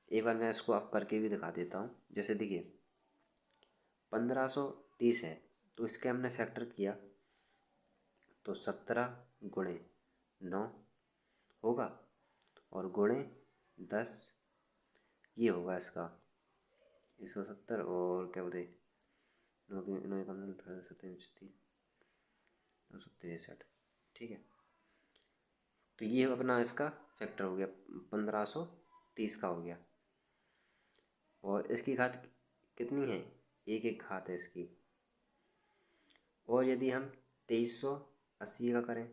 एक बार मैं इसको आप करके भी दिखा देता हूँ। जैसे देखिए 1530 है, तो इसके हमने फैक्टर किया तो 17 गुणे 9 होगा, और गुणे 10, ये होगा इसका 170 और क्या बोलते 963, ठीक है। तो ये अपना इसका फैक्टर हो गया 1530 का हो गया। और इसकी घात कितनी है, एक एक घात है इसकी। और यदि हम 2380 का करें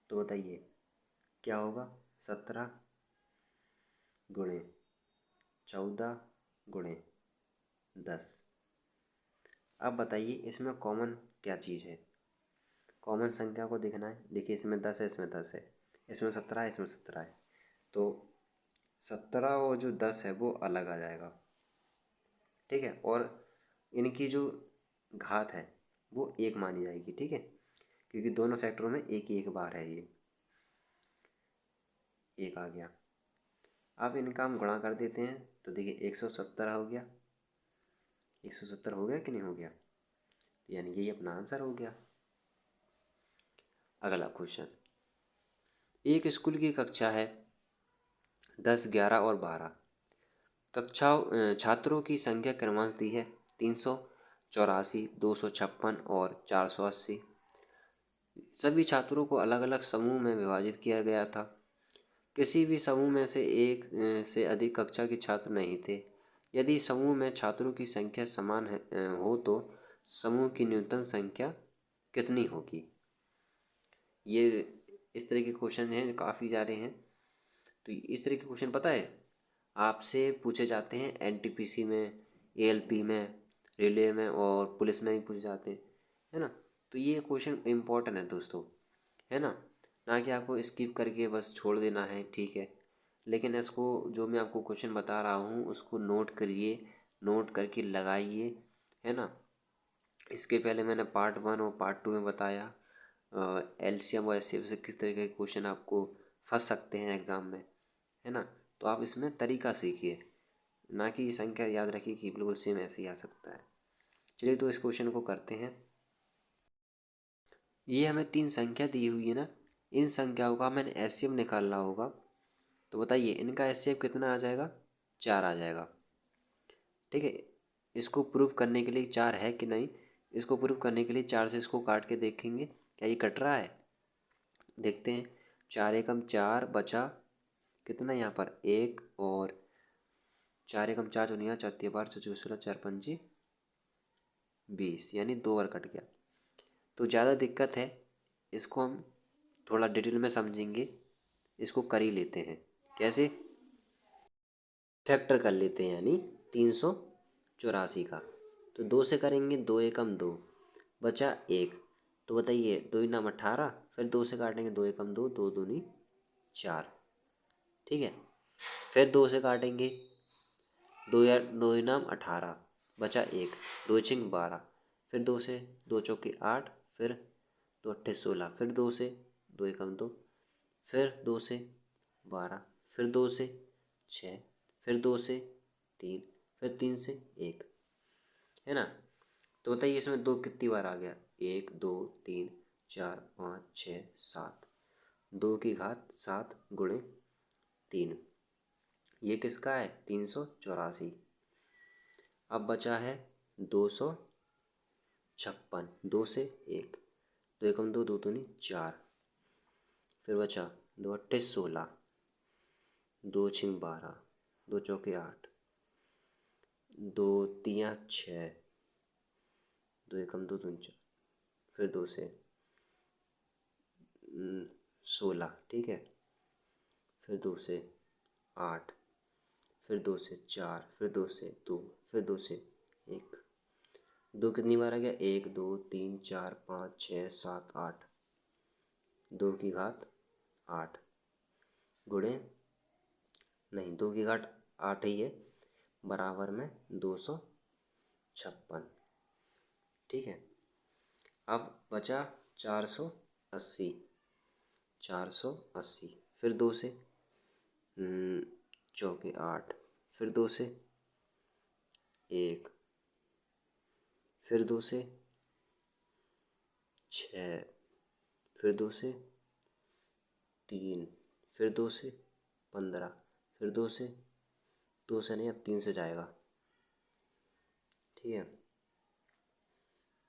तो बताइए क्या होगा, 17 गुणे 14 गुणे 10। अब बताइए इसमें कॉमन क्या चीज़ है, कॉमन संख्या को देखना है। देखिए इसमें 10 है, इसमें 10 है, इसमें 17 है, इसमें 17 है। तो 17 और जो 10 है वो अलग आ जाएगा, ठीक है। और इनकी जो घात है वो एक मानी जाएगी, ठीक है, क्योंकि दोनों फैक्टरों में एक ही एक बार है, ये एक आ गया। अब इनका हम गुणा कर देते हैं तो देखिए 170 हो गया, 170 हो गया कि नहीं हो गया, यानी यही अपना आंसर हो गया। अगला क्वेश्चन, एक स्कूल की कक्षा है 10, 11 और 12। छात्रों की संख्या क्रमांक दी है 384, 256 और 480। सभी छात्रों को अलग अलग समूह में विभाजित किया गया था। किसी भी समूह में से एक से अधिक कक्षा के छात्र नहीं थे। यदि समूह में छात्रों की संख्या समान हो तो समूह की न्यूनतम संख्या कितनी होगी। ये इस तरह के क्वेश्चन हैं, काफ़ी जा रहे हैं। तो इस तरह के क्वेश्चन पता है आपसे पूछे जाते हैं एनटीपीसी में, एएलपी में, रेलवे में और पुलिस में भी पूछे जाते हैं, है ना। तो ये क्वेश्चन इम्पोर्टेंट है दोस्तों, है ना कि आपको स्किप करके बस छोड़ देना है, ठीक है। लेकिन इसको जो मैं आपको क्वेश्चन बता रहा हूँ उसको नोट करिए, नोट करके लगाइए, है ना। इसके पहले मैंने पार्ट 1 और पार्ट 2 में बताया एलसीएम और एचसीएफ से किस तरह के क्वेश्चन आपको फंस सकते हैं एग्ज़ाम में, है ना। तो आप इसमें तरीका सीखिए, ना कि संख्या याद रखिए कि बिल्कुल सेम ऐसे ही आ सकता है। चलिए तो इस क्वेश्चन को करते हैं। ये हमें 3 संख्या दी हुई है ना, इन संख्याओं का मैंने एचसीएफ निकालना होगा। तो बताइए इनका एचसीएफ कितना आ जाएगा, 4 आ जाएगा, ठीक है। इसको प्रूव करने के लिए 4 है कि नहीं, इसको प्रूव करने के लिए 4 से इसको काट के देखेंगे क्या ये कट रहा है। देखते हैं, 4 एकम 4 बचा कितना यहाँ पर 1 और 4 एकम 4 चौनिया 4 बार 16 4 पंजी 20, यानी 2 बार कट गया। तो ज़्यादा दिक्कत है, इसको हम थोड़ा डिटेल में समझेंगे। इसको कर ही लेते हैं, कैसे, फैक्टर कर लेते हैं, यानी 384 का। तो 2 से करेंगे, 2 एकम 2 बचा 1। तो बताइए 2 नाम 18, फिर 2 से काटेंगे, 2 एकम 2, 2 दूनी 4, ठीक है। फिर 2 से काटेंगे, 2 नाम 18 बचा 1, 2 छिंग 12, फिर 2 से 2 चौके 8, फिर 2 अट्ठे 16, फिर 2 से 2 एकम 2, फिर 2 से 12, फिर 2 से 6, फिर 2 से 3, फिर 3 से 1, है ना। तो बताइए इसमें 2 कितनी बार आ गया, 1 2 3 4 5 6 7, 2 की घात 7 गुणे 3, ये किसका है 384। अब बचा है 256, 2 से 1, 2 एकम 2, 2 दूनी 4, फिर बचा 2 अट्ठे 16, 2 छिंग 12, 2 चौके 8, 2 तियाँ 6, 2 एकम 2 दूनी 4, फिर 2 से 16, ठीक है। फिर 2 से 8, फिर 2 से 4, फिर 2 से 2, फिर 2 से 1, 2 कितनी बार आ गया, 1 2 3 4 5 6 7 8, 2 की घात 8 गुणे, नहीं 2 की घात 8 ही है, बराबर में 256, ठीक है। अब बचा 480, 480, फिर 2 से चौके 8, फिर 2 से 1, फिर 2 से 6, फिर 2 से 3, फिर 2 से 15, फिर 2 से नहीं, अब 3 से जाएगा। ठीक है,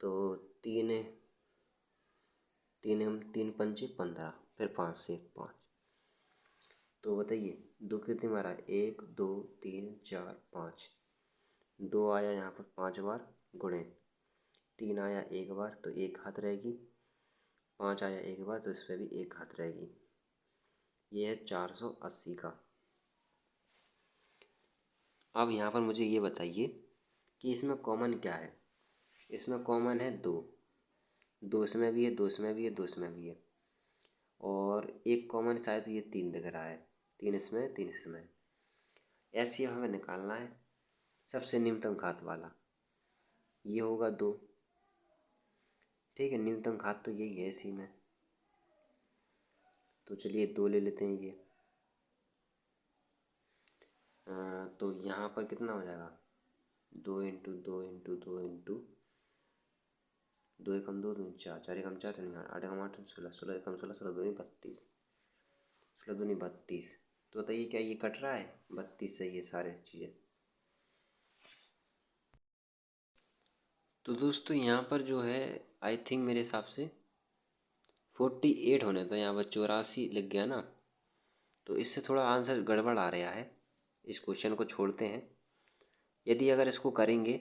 तो 3 पंचे 15, फिर 5 से 5। तो बताइए 2 कितनी बार आया, 1 2 3 4 5। 2 आया यहाँ पर 5 बार, गुणे 3 आया 1 बार तो 1 हाथ रहेगी, 5 आया 1 बार तो इस पर भी 1 हाथ रहेगी। ये है 480 का। अब यहाँ पर मुझे ये बताइए कि इसमें कॉमन क्या है। इसमें कॉमन है 2, 2 इसमें भी है, 2 इसमें भी है, 2 इसमें भी है, और एक कॉमन शायद ये 3 दिख रहा है, 3 इसमें 3 इसमें। ऐसे हमें निकालना है सबसे न्यूनतम घात वाला, ये होगा 2। ठीक है, न्यूनतम घात तो यही है इसी में, तो चलिए 2 ले लेते हैं ये। तो यहाँ पर कितना हो जाएगा, 2 इंटू 2 इंटू 2 इंटू 2 एकम 2 2 4, 4 एकम 4 3 8 एकम 8 16, 16 एकम 16, 16 दूनी 32, 16 दूनी 32। तो बताइए क्या ये कट रहा है, 32 सही है सारे चीज़ें। तो दोस्तों यहाँ पर जो है आई थिंक मेरे हिसाब से 48 होने, तो यहाँ पर 84 लिख गया ना, तो इससे थोड़ा आंसर गड़बड़ आ रहा है। इस क्वेश्चन को छोड़ते हैं। यदि अगर इसको करेंगे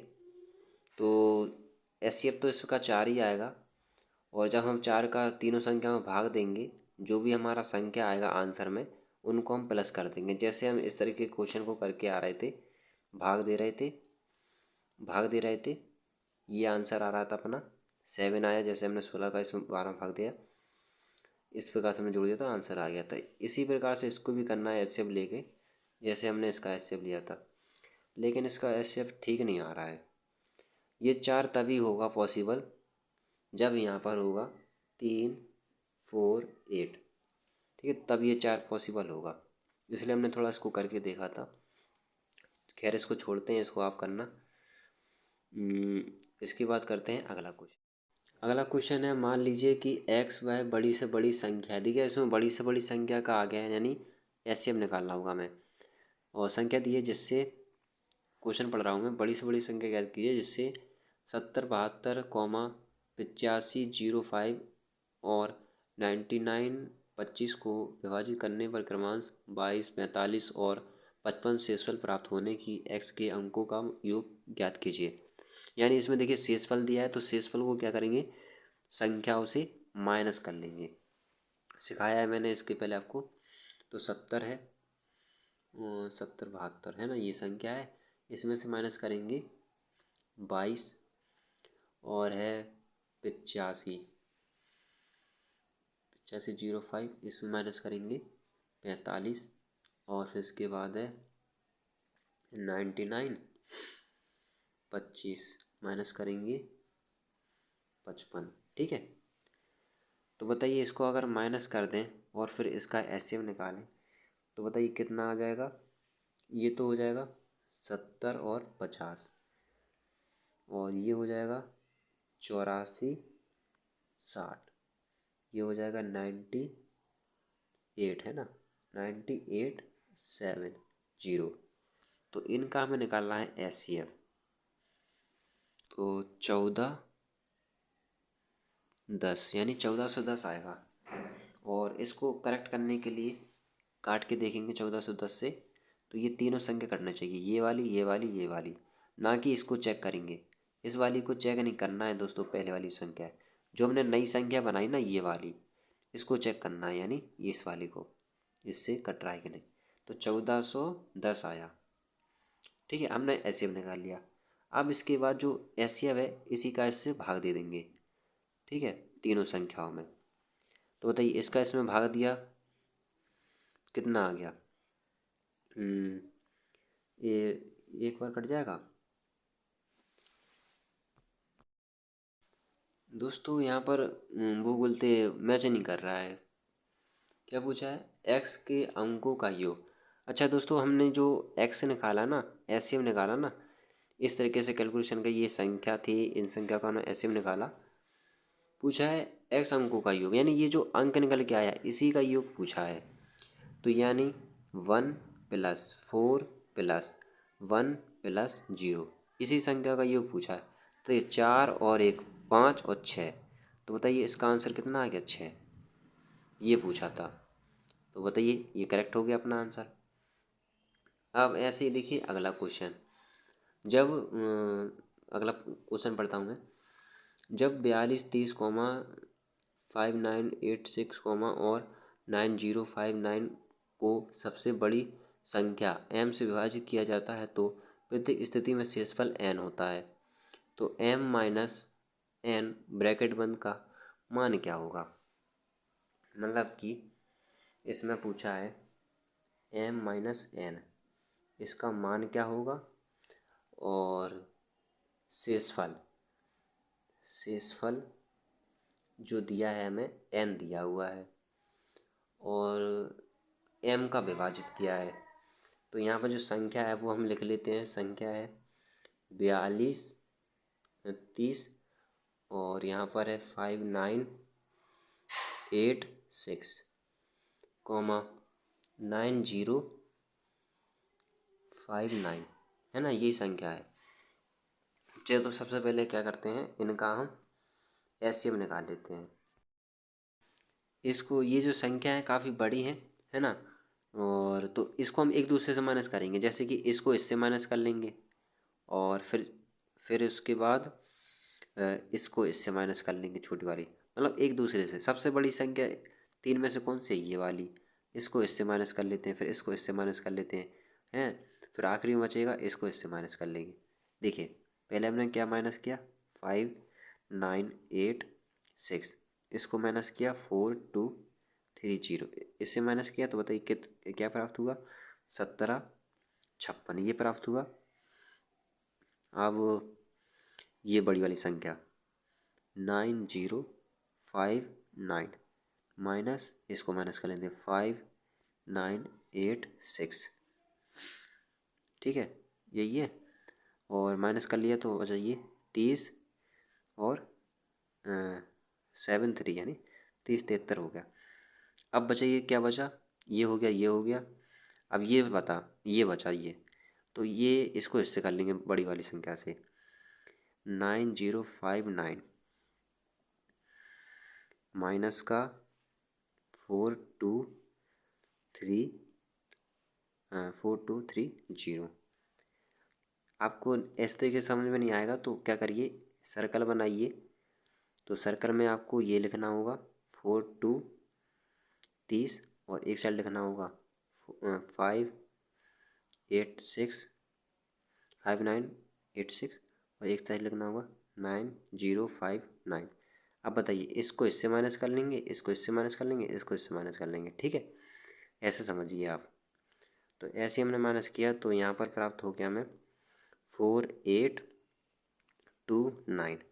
तो एचसीएफ तो इसका 4 ही आएगा, और जब हम 4 का तीनों संख्या में भाग देंगे, जो भी हमारा संख्या आएगा आंसर में उनको हम प्लस कर देंगे। जैसे हम इस तरीके के क्वेश्चन को करके आ रहे थे, भाग दे रहे थे, ये आंसर आ रहा था अपना 7 आया, जैसे हमने 16 का इसमें 12 में भाग दिया, इस प्रकार से हमने जोड़ दिया तो आंसर आ गया था। इसी प्रकार से इसको भी करना है एचसीएफ लेके, जैसे हमने इसका एचसीएफ लिया था, लेकिन इसका एचसीएफ ठीक नहीं आ रहा है। ये 4 तभी होगा पॉसिबल जब यहाँ पर होगा 3 4 8। ठीक है, तब ये 4 पॉसिबल होगा, इसलिए हमने थोड़ा इसको करके देखा था। खैर इसको छोड़ते हैं, इसको आप करना। इसकी बात करते हैं अगला क्वेश्चन। अगला क्वेश्चन है, मान लीजिए कि एक्स वाई बड़ी से बड़ी संख्या दी गई, इसमें बड़ी से बड़ी संख्या का आ गया है, यानी एचसीएफ निकालना होगा हमें, और संख्या दी है जिससे क्वेश्चन पढ़ रहा हूँ मैं, बड़ी से बड़ी संख्या ज्ञात कीजिए जिससे 70 72, 85 05 और 99 25 को विभाजित करने पर क्रमांश 22 45 और 55 शेषफल प्राप्त होने की एक्स के अंकों का योग ज्ञात कीजिए। यानी इसमें देखिए शेषफल दिया है, तो शेषफल को क्या करेंगे, संख्याओं से माइनस कर लेंगे। सिखाया है मैंने इसके पहले आपको। तो 70 है, 70 72 है ना, ये संख्या है, इसमें से माइनस करेंगे 22, और है 85 05, इसमें माइनस करेंगे 45, और फिर इसके बाद है 99 25, माइनस करेंगे 55। ठीक है, तो बताइए इसको अगर माइनस कर दें और फिर इसका एचसीएफ निकालें तो बताइए कितना आ जाएगा। ये तो हो जाएगा 70 और 50, और ये हो जाएगा 84 60, ये हो जाएगा 98 है ना, 9870। तो इनका हमें निकालना है एचसीएफ। तो 14 10 यानी 1410 आएगा, और इसको करेक्ट करने के लिए काट के देखेंगे 1410 से, तो ये तीनों संख्या कटना चाहिए, ये वाली ये वाली ये वाली, ना कि इसको चेक करेंगे। इस वाली को चेक नहीं करना है दोस्तों, पहले वाली संख्या है जो हमने नई संख्या बनाई ना, ये वाली, इसको चेक करना है, यानी इस वाली को, इससे कट रहा है कि नहीं। तो 1410 आया। ठीक है, हमने एचसीएफ निकाल लिया। अब इसके बाद जो एचसीएफ है इसी का इससे भाग दे देंगे। ठीक है, तीनों संख्याओं में। तो बताइए इसका इसमें भाग दिया कितना आ गया, ये एक बार कट जाएगा दोस्तों। यहाँ पर वो बोलते मैच नहीं कर रहा है। क्या पूछा है, एक्स के अंकों का योग। अच्छा दोस्तों, हमने जो एक्स निकाला ना, एचसीएफ निकाला ना, इस तरीके से कैलकुलेशन का, ये संख्या थी, इन संख्या का हमने एचसीएफ निकाला। पूछा है एक्स अंकों का योग, यानी ये जो अंक निकल के आया इसी का योग पूछा है। तो यानी 1 प्लस 4 प्लस 1 प्लस 0, इसी संख्या का योग पूछा है। तो ये 4 और 1 5 और 6, तो बताइए इसका आंसर कितना आ गया? 6, ये पूछा था। तो बताइए ये करेक्ट हो गया अपना आंसर। अब ऐसे ही देखिए अगला क्वेश्चन। जब अगला क्वेश्चन पढ़ता हूँ मैं। जब 42 30 5986 और 9059 को सबसे बड़ी संख्या m से विभाजित किया जाता है तो प्रत्येक स्थिति में शेषफल n होता है। तो m माइनस n ब्रैकेट बंद का मान क्या होगा? मतलब कि इसमें पूछा है m माइनस n, इसका मान क्या होगा? और शेषफल जो दिया है हमें n दिया हुआ है और m का विभाजित किया है। तो यहाँ पर जो संख्या है वो हम लिख लेते हैं। संख्या है 42 30 और यहाँ पर है 5986 9059, है ना, यही संख्या है। चलिए तो सबसे पहले क्या करते हैं, इनका हम एलसीएम निकाल लेते हैं। इसको, ये जो संख्या है काफ़ी बड़ी है ना, और तो इसको हम एक दूसरे से माइनस करेंगे। जैसे कि इसको इससे माइनस कर लेंगे और फिर उसके बाद इसको इससे माइनस कर लेंगे, छोटी वाली, मतलब एक दूसरे से। सबसे बड़ी संख्या तीन में से कौन सी है? ये वाली। इसको इससे माइनस कर लेते हैं, फिर इसको इससे माइनस कर लेते हैं फिर आखिरी में बचेगा, इसको इससे माइनस कर लेंगे। देखिए पहले हमने क्या माइनस किया? 5986, इसको माइनस किया 4230, इससे माइनस किया तो बताइए क्या प्राप्त हुआ? 1756, ये प्राप्त हुआ। अब ये बड़ी वाली संख्या 9059 माइनस, इसको माइनस कर लेंगे 5986, ठीक है, यही है। और माइनस कर लिया तो बचा ये 30 और 7 3, यानी 30 73 हो गया। अब बचा ये, क्या बचा? ये हो गया, ये हो गया। अब ये बचा ये, तो ये इसको इससे कर लेंगे बड़ी वाली संख्या से। 9059 माइनस का 4230। आपको इस तरीके से समझ में नहीं आएगा तो क्या करिए, सर्कल बनाइए। तो सर्कल में आपको ये लिखना होगा 4230 और एक साइड लिखना होगा 5986 और एक साइड लिखना होगा 9059। अब बताइए, इसको इससे माइनस कर लेंगे, इसको इससे माइनस कर लेंगे, इसको इससे माइनस कर लेंगे, ठीक है, ऐसे समझिए आप। तो ऐसे हमने माइनस किया तो यहाँ पर प्राप्त हो गया हमें 4829।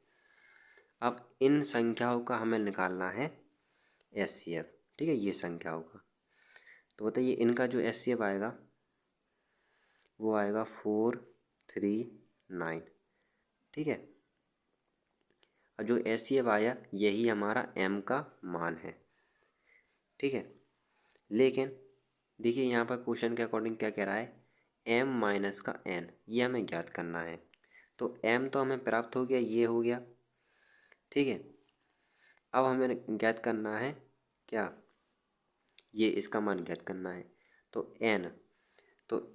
अब इन संख्याओं का हमें निकालना है एचसीएफ, ठीक है, ये संख्याओं का। तो बताइए इनका जो एचसीएफ आएगा वो आएगा 439, ठीक है। और जो एचसीएफ आया यही हमारा एम का मान है, ठीक है। लेकिन देखिए यहाँ पर क्वेश्चन के अकॉर्डिंग क्या कह रहा है, एम माइनस का एन, ये हमें ज्ञात करना है। तो एम तो हमें प्राप्त हो गया, ये हो गया, ठीक है। अब हमें ज्ञात करना है क्या? ये इसका मान ज्ञात करना है। तो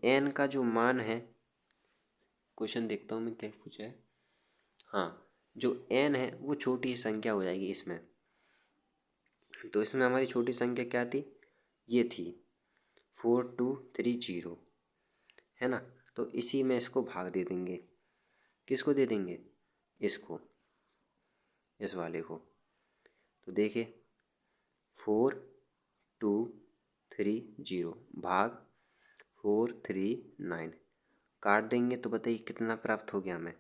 एन का जो मान है, क्वेश्चन देखता हूँ मैं क्या पूछा है। हाँ, जो एन है वो छोटी संख्या हो जाएगी इसमें। तो इसमें हमारी छोटी संख्या क्या थी? ये थी 4230, है ना। तो इसी में इसको भाग दे देंगे। किसको दे देंगे? इसको, इस वाले को। तो देखिए 4230 भाग 439, काट देंगे तो बताइए कितना प्राप्त हो गया हमें?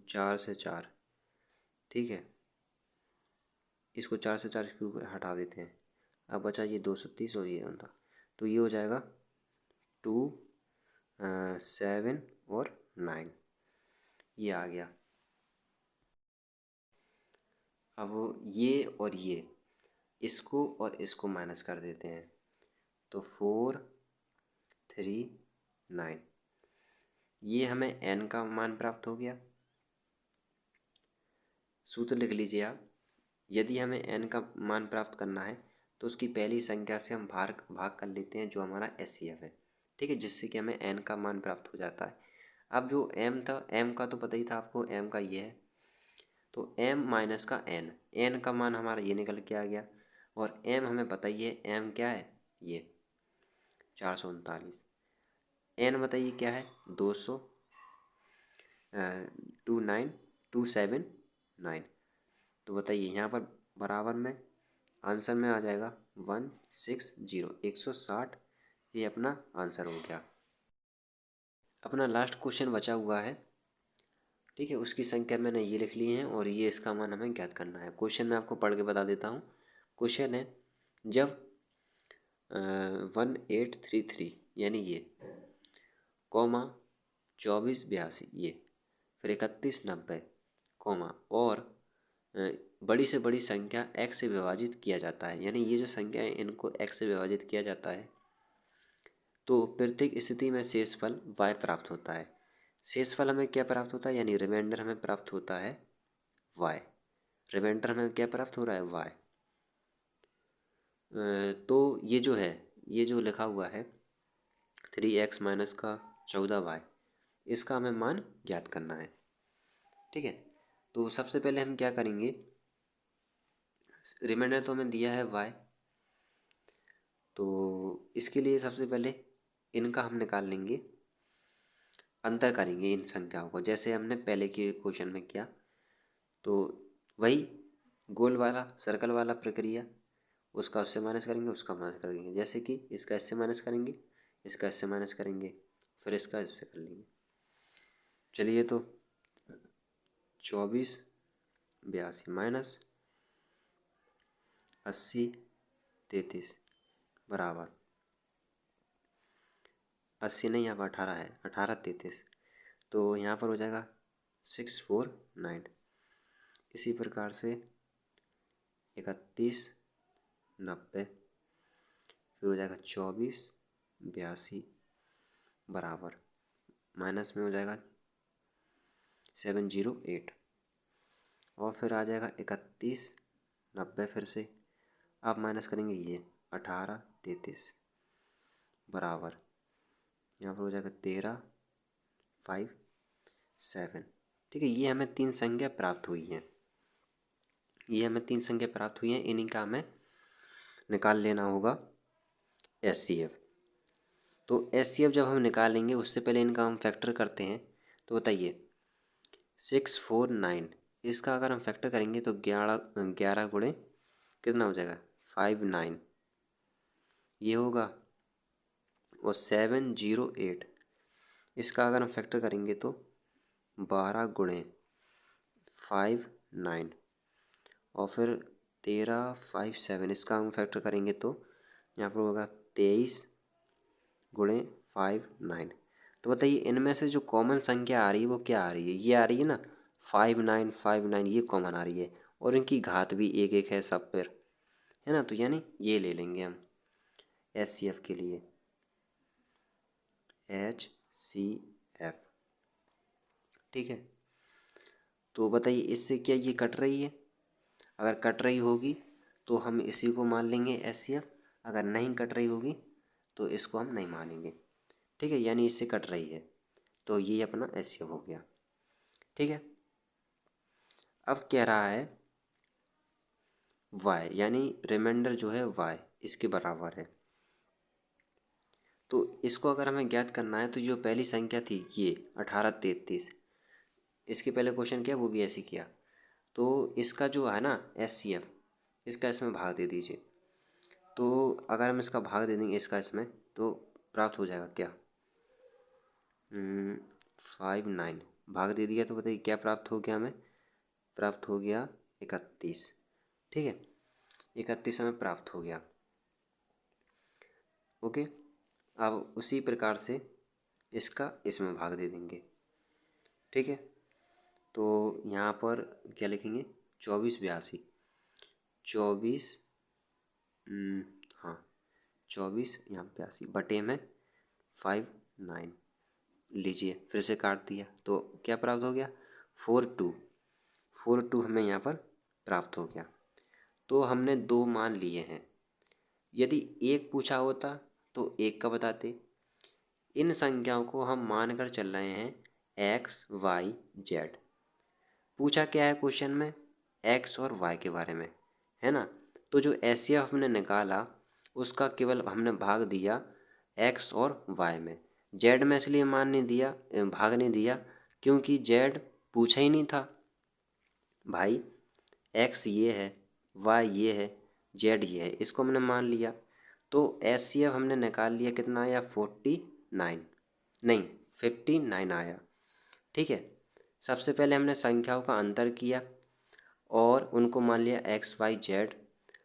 4 से 4, ठीक है। इसको 4 से 4 क्यों हटा देते हैं। अब बचा ये 230 और ये था, तो ये हो जाएगा 2 7 और 9, ये आ गया। अब ये और ये इसको और इसको माइनस कर देते हैं तो 4 3 9, ये हमें n का मान प्राप्त हो गया। सूत्र लिख लीजिए आप, यदि हमें n का मान प्राप्त करना है तो उसकी पहली संख्या से हम भाग कर लेते हैं जो हमारा HCF है, ठीक है, जिससे कि हमें n का मान प्राप्त हो जाता है। अब जो m था, m का तो पता ही था आपको, m का ये है, तो m माइनस का n का मान हमारा ये निकल के आ गया, और m हमें पता ही है, m क्या है, ये 439। n बताइए क्या है, 200 279। तो बताइए यहाँ पर बराबर में आंसर में आ जाएगा 160, 160, ये अपना आंसर हो गया। अपना लास्ट क्वेश्चन बचा हुआ है, ठीक है, उसकी संख्या मैंने ये लिख ली है और ये इसका मान हमें ज्ञात करना है। क्वेश्चन मैं आपको पढ़ के बता देता हूँ। क्वेश्चन है, जब 1833 यानी ये, कॉमा 2482 ये, फिर 3190, कॉमा और बड़ी से बड़ी संख्या x से विभाजित किया जाता है, यानी ये जो संख्या है इनको x से विभाजित किया जाता है, तो प्रत्येक स्थिति में शेषफल y प्राप्त होता है। शेषफल हमें क्या प्राप्त होता है, यानी रिमाइंडर हमें प्राप्त होता है y। रिमाइंडर हमें क्या प्राप्त हो रहा है, y। तो ये जो है, ये जो लिखा हुआ है 3x माइनस का 14y, इसका हमें मान ज्ञात करना है, ठीक है। तो सबसे पहले हम क्या करेंगे, रिमाइंडर तो हमें दिया है y, तो इसके लिए सबसे पहले इनका हम निकाल लेंगे, अंतर करेंगे इन संख्याओं को, जैसे हमने पहले के क्वेश्चन में किया। तो वही गोल वाला सर्कल वाला प्रक्रिया, उसका उससे माइनस करेंगे, उसका माइनस करेंगे, जैसे कि इसका इससे माइनस करेंगे, इसका इससे माइनस करेंगे, फिर इसका इससे कर लेंगे। चलिए, तो 2482 माइनस 80 33 बराबर 80 नहीं, यहाँ पर 18 है, 18 33, तो यहाँ पर हो जाएगा 649। इसी प्रकार से 3190, फिर हो जाएगा 2482 बराबर माइनस में हो जाएगा 708, और फिर आ जाएगा 3190, फिर से आप माइनस करेंगे ये 1833 बराबर, यहाँ पर हो जाएगा 1357, ठीक है। ये हमें तीन संख्या प्राप्त हुई हैं, ये हमें तीन संख्या प्राप्त हुई हैं, इन्हीं का हमें निकाल लेना होगा HCF। तो HCF जब हम निकालेंगे उससे पहले इनका हम फैक्टर करते हैं। तो बताइए 649, इसका अगर हम फैक्टर करेंगे तो 11 गुणे कितना हो जाएगा 59, ये होगा, और 708, इसका अगर हम फैक्टर करेंगे तो 12 गुणे 59, और फिर 1357, इसका हम फैक्टर करेंगे तो यहाँ पर होगा 23 गुणे 59। तो बताइए इनमें से जो कॉमन संख्या आ रही है वो क्या आ रही है, ये आ रही है ना 5959, ये कॉमन आ रही है, और इनकी घात भी एक एक है सब पर, है ना, तो यानी ये ले लेंगे हम HCF के लिए, HCF, ठीक है। तो बताइए इससे क्या ये कट रही है, अगर कट रही होगी तो हम इसी को मान लेंगे HCF, अगर नहीं कट रही होगी तो इसको हम नहीं मानेंगे, ठीक है, यानी इससे कट रही है, तो ये अपना HCF हो गया, ठीक है। अब कह रहा है y, यानी रिमाइंडर जो है y इसके बराबर है। तो इसको अगर हमें ज्ञात करना है तो जो पहली संख्या थी ये 1833, इसके पहले क्वेश्चन किया वो भी ऐसे किया, तो इसका जो है ना HCF, इसका इसमें भाग दे दीजिए। तो अगर हम इसका भाग दे देंगे इसका इसमें, तो प्राप्त हो जाएगा क्या 59, भाग दे दिया, तो बताइए क्या प्राप्त हो गया, हमें प्राप्त हो गया 31, ठीक है, 31 हमें प्राप्त हो गया, ओके। अब उसी प्रकार से इसका इसमें भाग दे देंगे, ठीक है। तो यहाँ पर क्या लिखेंगे 2482, हाँ 24 यहाँ 82 बटे में 59 लीजिए फिर से काट दिया तो क्या प्राप्त हो गया 42 हमें यहाँ पर प्राप्त हो गया। तो हमने दो मान लिए हैं, यदि एक पूछा होता तो एक का बताते। इन संख्याओं को हम मानकर चल रहे हैं एक्स वाई जेड। पूछा क्या है क्वेश्चन में, एक्स और वाई के बारे में, है ना। तो जो एचसीएफ हमने निकाला उसका केवल हमने भाग दिया एक्स और वाई में। जेड में इसलिए मान नहीं दिया, भाग नहीं दिया क्योंकि जेड पूछा ही नहीं था भाई। एक्स ये है, वाई ये है, जेड ये है, इसको हमने मान लिया। तो एचसीएफ हमने निकाल लिया, कितना आया 49 नहीं 59 आया। ठीक है, सबसे पहले हमने संख्याओं का अंतर किया और उनको मान लिया एक्स वाई जेड।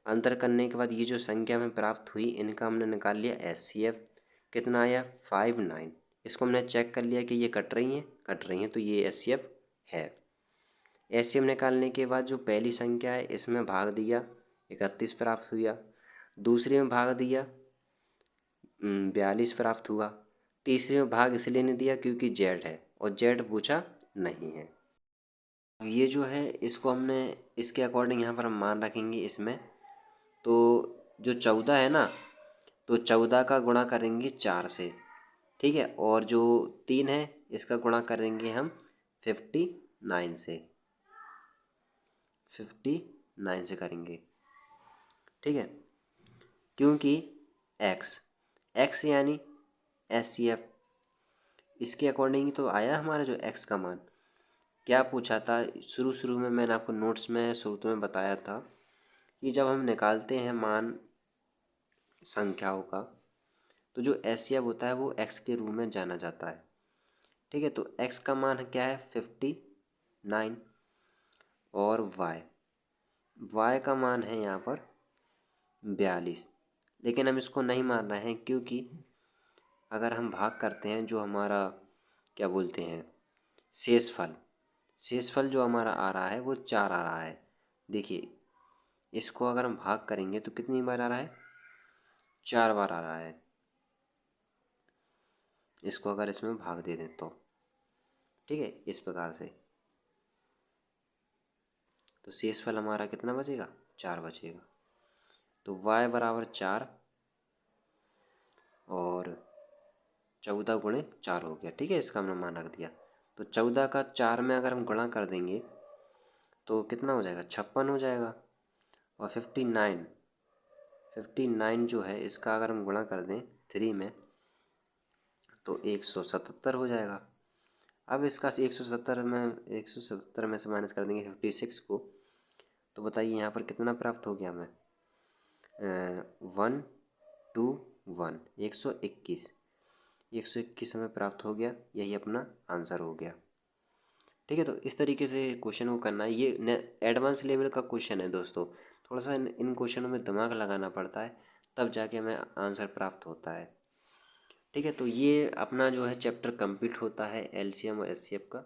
अंतर करने के बाद ये जो संख्या हमें प्राप्त हुई इनका हमने निकाल लिया एचसीएफ, कितना आया 59। इसको हमने चेक कर लिया कि ये कट रही हैं तो ये एचसीएफ है। एचसीएफ निकालने के बाद जो पहली संख्या है इसमें भाग दिया 31 प्राप्त हुआ, दूसरे में भाग दिया 42 प्राप्त हुआ, तीसरे में भाग इसलिए नहीं दिया क्योंकि जेड है और जेड पूछा नहीं है। ये जो है इसको हमने इसके अकॉर्डिंग यहाँ पर हम मान रखेंगे इसमें। तो जो 14 है ना, तो 14 का गुणा करेंगे 4 से, ठीक है। और जो 3 है इसका गुणा करेंगे हम 59 से, 59 से करेंगे, ठीक है। क्योंकि एक्स यानी एचसीएफ इसके अकॉर्डिंग तो आया हमारा जो एक्स का मान। क्या पूछा था शुरू में, मैंने आपको नोट्स में शुरू में बताया था कि जब हम निकालते हैं मान संख्याओं का तो जो एचसीएफ होता है वो एक्स के रूप में जाना जाता है, ठीक है। तो एक्स का मान क्या है 59 और वाई का मान है यहाँ पर 42। लेकिन हम इसको नहीं मान रहे हैं क्योंकि अगर हम भाग करते हैं जो हमारा क्या बोलते हैं शेषफल जो हमारा आ रहा है वो 4 आ रहा है। देखिए इसको अगर हम भाग करेंगे तो कितनी बार आ रहा है, 4 बार आ रहा है। इसको अगर इसमें भाग दे दें तो ठीक है इस प्रकार से, तो शेषफल हमारा कितना बचेगा 4 बचेगा। तो y बराबर 4 और 14 गुणे 4 हो गया, ठीक है। इसका हमने मान रख दिया। तो 14 का 4 में अगर हम गुणा कर देंगे तो कितना हो जाएगा 56 हो जाएगा। और 59 जो है इसका अगर हम गुणा कर दें 3 में तो 177 हो जाएगा। अब इसका 177 में से माइनस कर देंगे 56 को, तो बताइए यहाँ पर कितना प्राप्त हो गया हमें 121 121 हमें प्राप्त हो गया। यही अपना आंसर हो गया, ठीक है। तो इस तरीके से क्वेश्चन को करना है। ये एडवांस लेवल का क्वेश्चन है दोस्तों, थोड़ा सा इन क्वेश्चनों में दिमाग लगाना पड़ता है तब जाके हमें आंसर प्राप्त होता है, ठीक है। तो ये अपना जो है चैप्टर कंप्लीट होता है एलसीएम और एचसीएफ का।